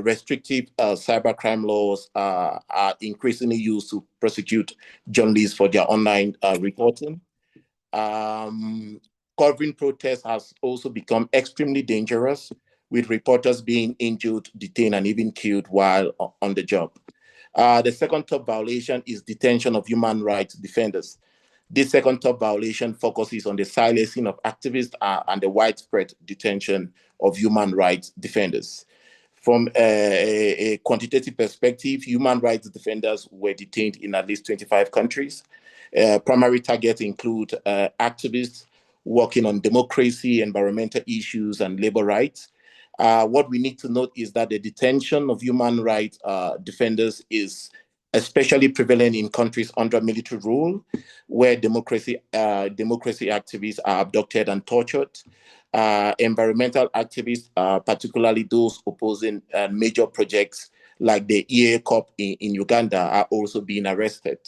Restrictive cybercrime laws are increasingly used to prosecute journalists for their online reporting. Covering protests has also become extremely dangerous, with reporters being injured, detained, and even killed while on the job. The second top violation is detention of human rights defenders. This second top violation focuses on the silencing of activists and the widespread detention of human rights defenders. From a quantitative perspective, human rights defenders were detained in at least 25 countries. Primary targets include activists working on democracy, environmental issues, and labor rights. What we need to note is that the detention of human rights defenders is especially prevalent in countries under military rule, where democracy activists are abducted and tortured. Environmental activists, particularly those opposing major projects like the EA COP in Uganda, are also being arrested.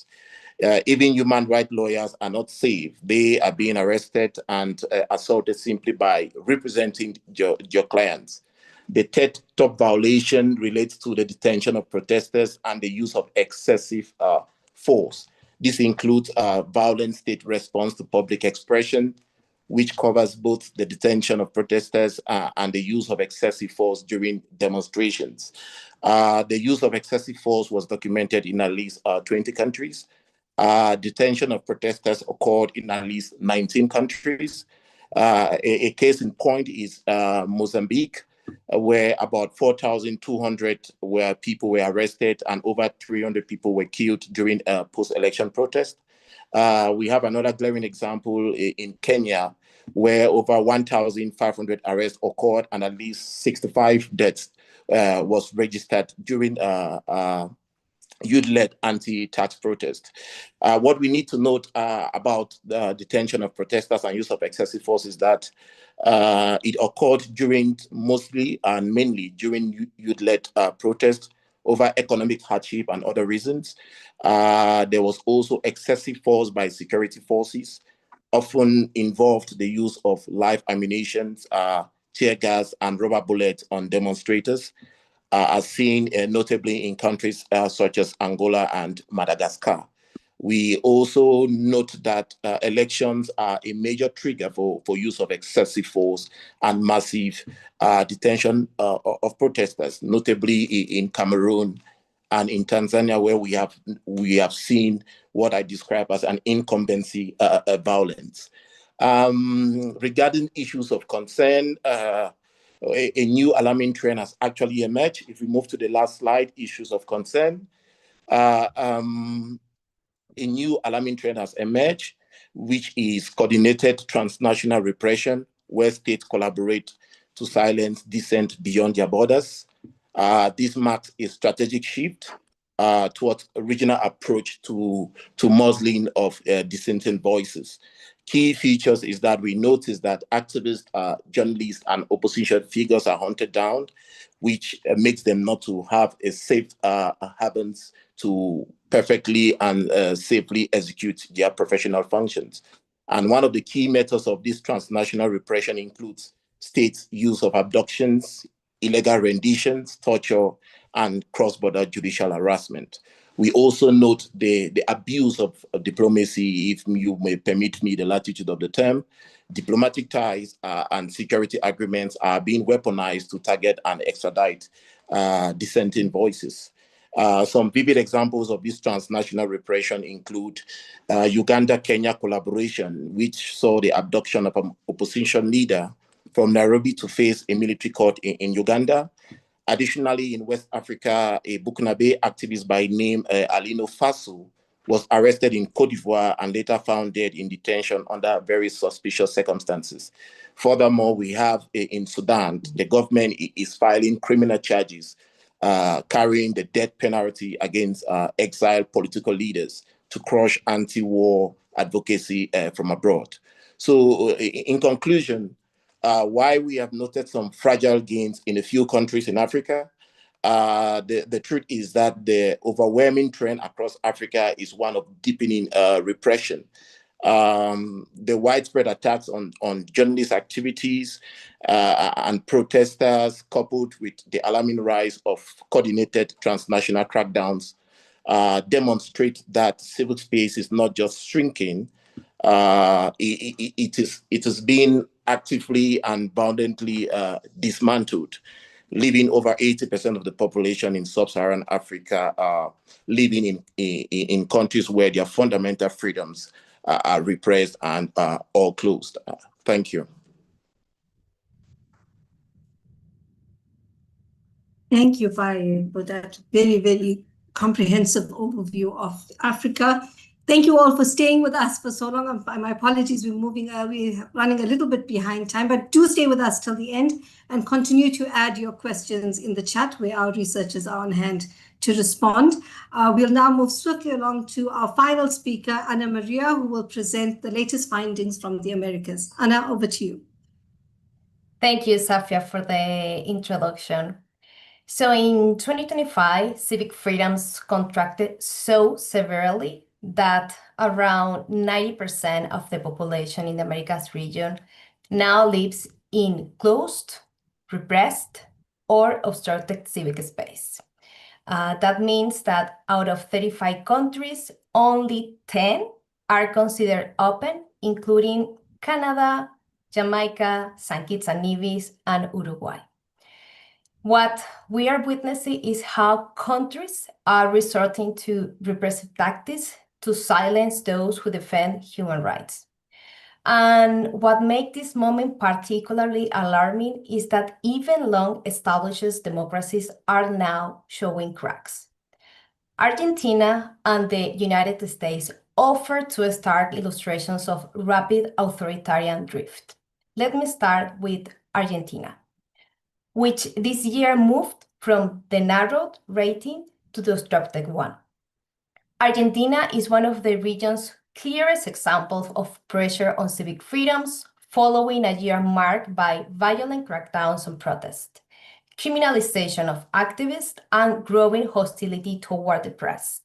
Even human rights lawyers are not safe. They are being arrested and assaulted simply by representing your clients. The third top violation relates to the detention of protesters and the use of excessive force. This includes violent state response to public expression, which covers both the detention of protesters and the use of excessive force during demonstrations. The use of excessive force was documented in at least 20 countries. Detention of protesters occurred in at least 19 countries. A case in point is Mozambique, where about 4,200 people were arrested and over 300 people were killed during a post-election protest. We have another glaring example in Kenya, where over 1,500 arrests occurred and at least 65 deaths was registered during youth-led anti-tax protest. What we need to note about the detention of protesters and use of excessive force is that it occurred mostly and mainly during youth-led protests over economic hardship and other reasons. There was also excessive force by security forces, often involved the use of live ammunition, tear gas, and rubber bullets on demonstrators, as seen notably in countries such as Angola and Madagascar. We also note that elections are a major trigger for use of excessive force and massive detention of protesters, notably in Cameroon and in Tanzania, where we have seen what I describe as an incumbency violence. Regarding issues of concern, a new alarming trend has actually emerged. If we move to the last slide, issues of concern. A new alarming trend has emerged, which is coordinated transnational repression, where states collaborate to silence dissent beyond their borders. This marks a strategic shift towards a regional approach to muzzling of dissenting voices. Key features is that we notice that activists, journalists, and opposition figures are hunted down, which makes them not to have a safe havens to perfectly and safely execute their professional functions. And one of the key methods of this transnational repression includes state use of abductions, illegal renditions, torture, and cross-border judicial harassment. We also note the abuse of diplomacy, if you may permit me the latitude of the term. Diplomatic ties and security agreements are being weaponized to target and extradite dissenting voices. Some vivid examples of this transnational repression include Uganda-Kenya collaboration, which saw the abduction of an opposition leader from Nairobi to face a military court in Uganda. Additionally, in West Africa, a Burkinabe activist by name Alino Faso was arrested in Cote d'Ivoire and later found dead in detention under very suspicious circumstances. Furthermore, we have in Sudan, the government is filing criminal charges carrying the death penalty against exiled political leaders to crush anti-war advocacy from abroad. So in conclusion, why we have noted some fragile gains in a few countries in Africa, the truth is that the overwhelming trend across Africa is one of deepening repression. The widespread attacks on journalist activities and protesters, coupled with the alarming rise of coordinated transnational crackdowns, demonstrate that civil space is not just shrinking, it is being actively and abundantly dismantled, leaving over 80% of the population in sub-Saharan Africa living in countries where their fundamental freedoms are repressed and all closed. Thank you. Thank you, Faye, for that very, very comprehensive overview of Africa. Thank you all for staying with us for so long. My apologies, we're running a little bit behind time, but do stay with us till the end and continue to add your questions in the chat where our researchers are on hand to respond. We'll now move swiftly along to our final speaker, Ana Maria, who will present the latest findings from the Americas. Ana, over to you. Thank you, Safia, for the introduction. So in 2025, civic freedoms contracted so severely that around 90% of the population in the Americas region now lives in closed, repressed, or obstructed civic space. That means that out of 35 countries, only 10 are considered open, including Canada, Jamaica, St. Kitts and Nevis, and Uruguay. What we are witnessing is how countries are resorting to repressive tactics to silence those who defend human rights. And what makes this moment particularly alarming is that even long-established democracies are now showing cracks. Argentina and the United States offer two stark illustrations of rapid authoritarian drift. Let me start with Argentina, which this year moved from the narrowed rating to the obstructed one. Argentina is one of the region's clearest examples of pressure on civic freedoms following a year marked by violent crackdowns on protest, criminalization of activists, and growing hostility toward the press.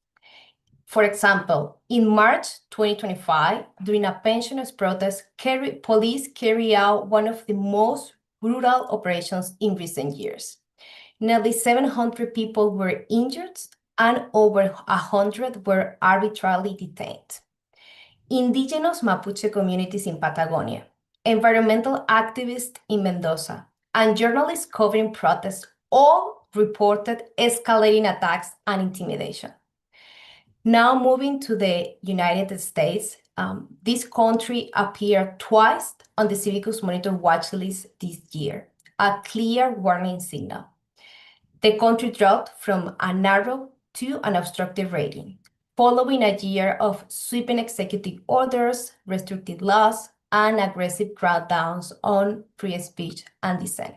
For example, in March 2025, during a pensioners' protest, police carried out one of the most brutal operations in recent years. Nearly 700 people were injured and over 100 were arbitrarily detained. Indigenous Mapuche communities in Patagonia, environmental activists in Mendoza, and journalists covering protests all reported escalating attacks and intimidation. Now moving to the United States, this country appeared twice on the Civicus Monitor watch list this year, a clear warning signal. The country dropped from a narrow to an obstructive rating, following a year of sweeping executive orders, restricted laws, and aggressive crackdowns on free speech and dissent.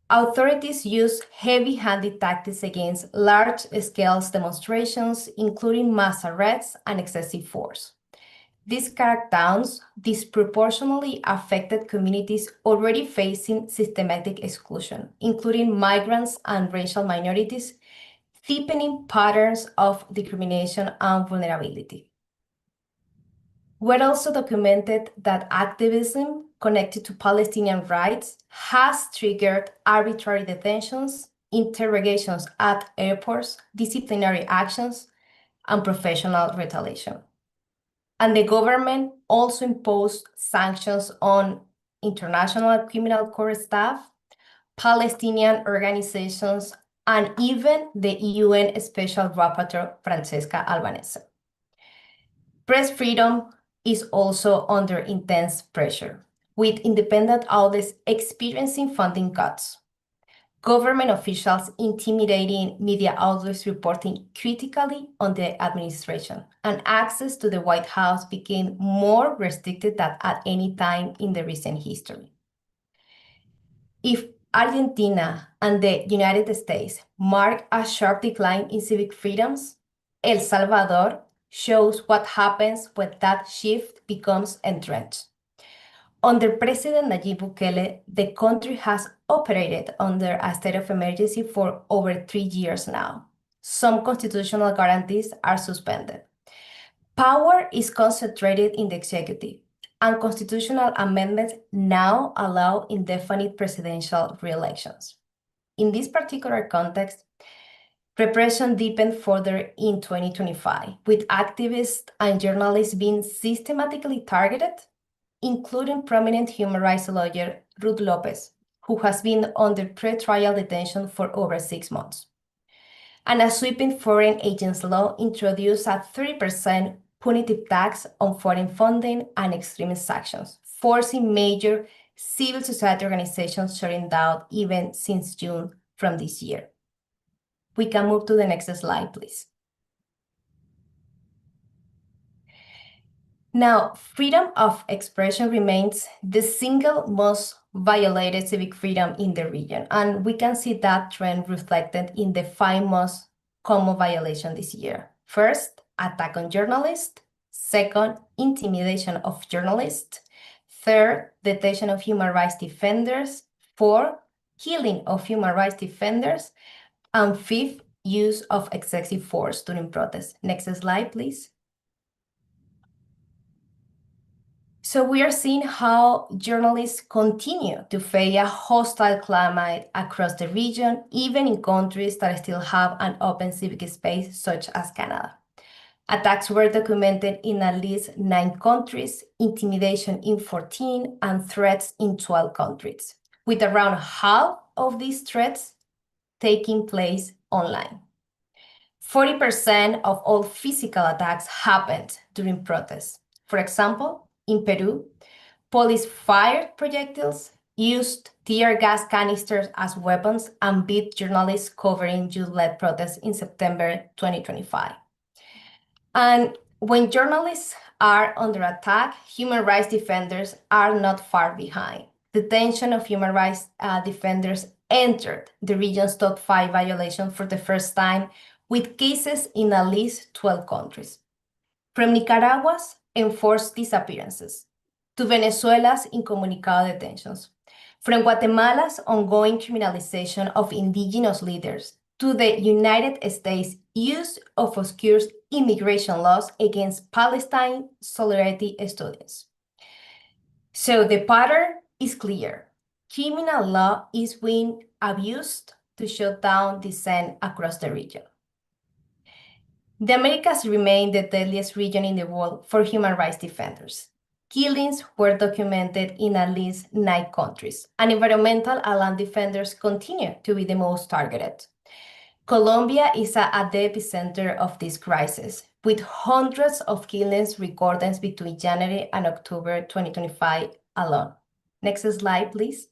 Authorities use heavy-handed tactics against large-scale demonstrations, including mass arrests and excessive force. These crackdowns disproportionately affected communities already facing systematic exclusion, including migrants and racial minorities, deepening patterns of discrimination and vulnerability. We're also documented that activism connected to Palestinian rights has triggered arbitrary detentions, interrogations at airports, disciplinary actions, and professional retaliation. And the government also imposed sanctions on international criminal court staff, Palestinian organizations, and even the UN Special Rapporteur Francesca Albanese. Press freedom is also under intense pressure, with independent outlets experiencing funding cuts. Government officials intimidating media outlets reporting critically on the administration, and access to the White House became more restricted than at any time in the recent history. If Argentina and the United States mark a sharp decline in civic freedoms, El Salvador shows what happens when that shift becomes entrenched. Under President Nayib Bukele, the country has operated under a state of emergency for over 3 years now. Some constitutional guarantees are suspended. Power is concentrated in the executive, and constitutional amendments now allow indefinite presidential re-elections. In this particular context, repression deepened further in 2025, with activists and journalists being systematically targeted, including prominent human rights lawyer Ruth Lopez, who has been under pre-trial detention for over 6 months. And a sweeping foreign agents law introduced a 3% punitive tax on foreign funding and extremist actions, forcing major civil society organizations shutting down even since June from this year. We can move to the next slide, please. Now, freedom of expression remains the single most violated civic freedom in the region, and we can see that trend reflected in the 5 most common violations this year. First, attack on journalists. Second, intimidation of journalists. Third, detention of human rights defenders. Fourth, killing of human rights defenders. And fifth, use of excessive force during protests. Next slide, please. So we are seeing how journalists continue to face a hostile climate across the region, even in countries that still have an open civic space, such as Canada. Attacks were documented in at least 9 countries, intimidation in 14, and threats in 12 countries, with around half of these threats taking place online. 40% of all physical attacks happened during protests. For example, in Peru, police fired projectiles, used tear gas canisters as weapons, and beat journalists covering youth-led protests in September 2025. And when journalists are under attack, human rights defenders are not far behind. Detention of human rights defenders entered the region's top 5 violation for the first time, with cases in at least 12 countries. From Nicaragua's enforced disappearances to Venezuela's incommunicado detentions, from Guatemala's ongoing criminalization of indigenous leaders to the United States' use of obscure immigration laws against Palestine solidarity students. So the pattern is clear. Criminal law is being abused to shut down dissent across the region. The Americas remain the deadliest region in the world for human rights defenders. Killings were documented in at least 9 countries, and environmental and land defenders continue to be the most targeted. Colombia is at the epicenter of this crisis, with hundreds of killings recorded between January and October 2025 alone. Next slide, please.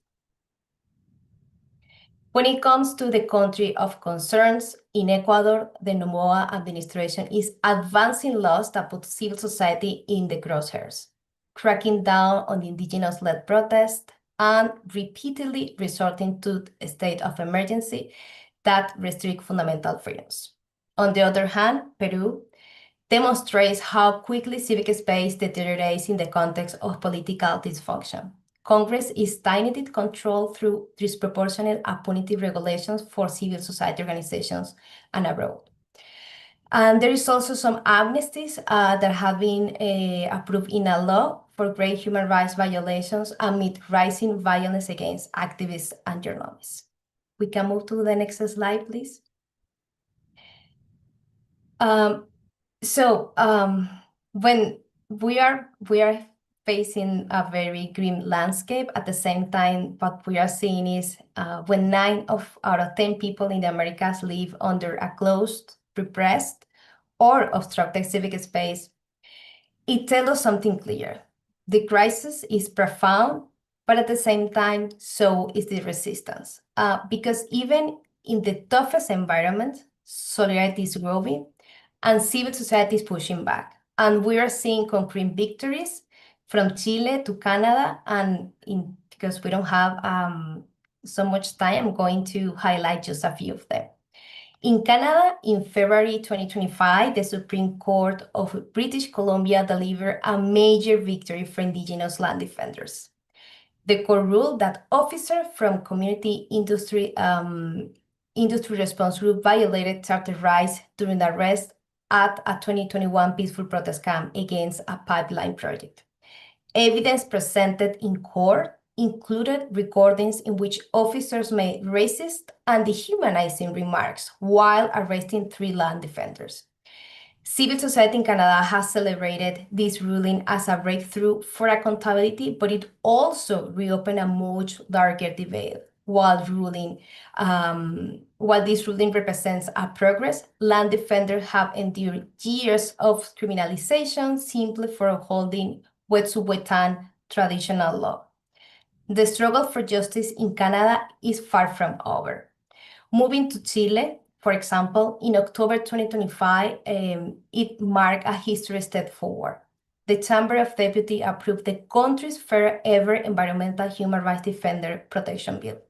When it comes to the country of concerns, in Ecuador, the Noboa administration is advancing laws that put civil society in the crosshairs, cracking down on the indigenous-led protests and repeatedly resorting to a state of emergency that restrict fundamental freedoms. On the other hand, Peru demonstrates how quickly civic space deteriorates in the context of political dysfunction. Congress is tightly controlled through disproportionate and punitive regulations for civil society organizations and abroad. And there is also some amnesties that have been approved in a law for great human rights violations amid rising violence against activists and journalists. We can move to the next slide, please. When we are facing a very grim landscape, at the same time, what we are seeing is when 9 out of 10 people in the Americas live under a closed, repressed, or obstructed civic space, it tells us something clear. The crisis is profound, but at the same time, so is the resistance. Because even in the toughest environment, solidarity is growing and civil society is pushing back. And we are seeing concrete victories from Chile to Canada. And because we don't have so much time, I'm going to highlight just a few of them. In Canada, in February 2025, the Supreme Court of British Columbia delivered a major victory for Indigenous land defenders. The court ruled that officers from community industry response group violated charter rights during the arrest at a 2021 peaceful protest camp against a pipeline project. Evidence presented in court included recordings in which officers made racist and dehumanizing remarks while arresting 3 land defenders. Civil society in Canada has celebrated this ruling as a breakthrough for accountability, but it also reopened a much larger debate. While this ruling represents a progress, land defenders have endured years of criminalization simply for upholding Wet'suwet'en traditional law. The struggle for justice in Canada is far from over. Moving to Chile, for example, in October 2025, it marked a historic step forward. The Chamber of Deputies approved the country's first ever environmental human rights defender protection bill,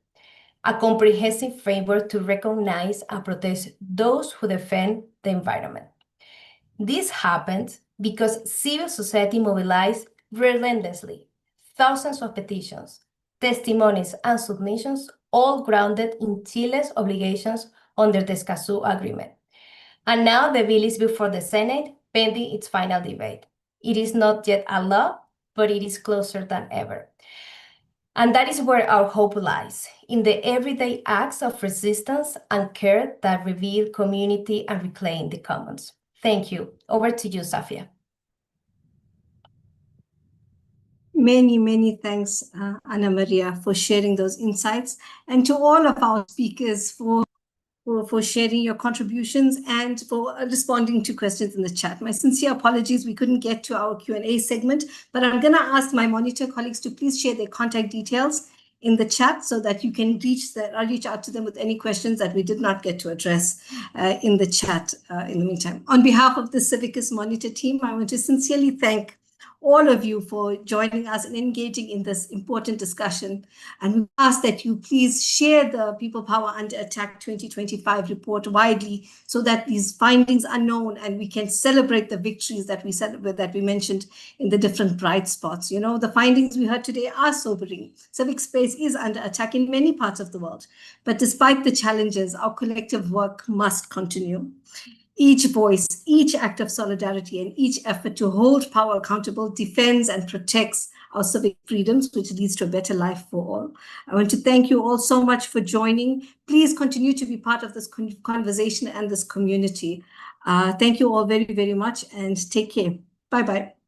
a comprehensive framework to recognize and protect those who defend the environment. This happened because civil society mobilized relentlessly. Thousands of petitions, testimonies, and submissions, all grounded in Chile's obligations under the Escazú Agreement. And now the bill is before the Senate, pending its final debate. It is not yet a law, but it is closer than ever. And that is where our hope lies, in the everyday acts of resistance and care that reveal community and reclaim the commons. Thank you. Over to you, Safia. Many, many thanks, Ana Maria, for sharing those insights, and to all of our speakers for sharing your contributions and for responding to questions in the chat. My sincere apologies, we couldn't get to our Q&A segment, but I'm going to ask my monitor colleagues to please share their contact details in the chat so that you can reach out to them with any questions that we did not get to address in the chat in the meantime. On behalf of the Civicus Monitor team, I want to sincerely thank all of you for joining us and engaging in this important discussion. And we ask that you please share the People Power Under Attack 2025 report widely so that these findings are known and we can celebrate the victories that we mentioned in the different bright spots. You know, the findings we heard today are sobering. Civic space is under attack in many parts of the world. But despite the challenges, our collective work must continue. Each voice, each act of solidarity, and each effort to hold power accountable defends and protects our civic freedoms, which leads to a better life for all. I want to thank you all so much for joining. Please continue to be part of this conversation and this community. Thank you all very, very much, and take care. Bye-bye.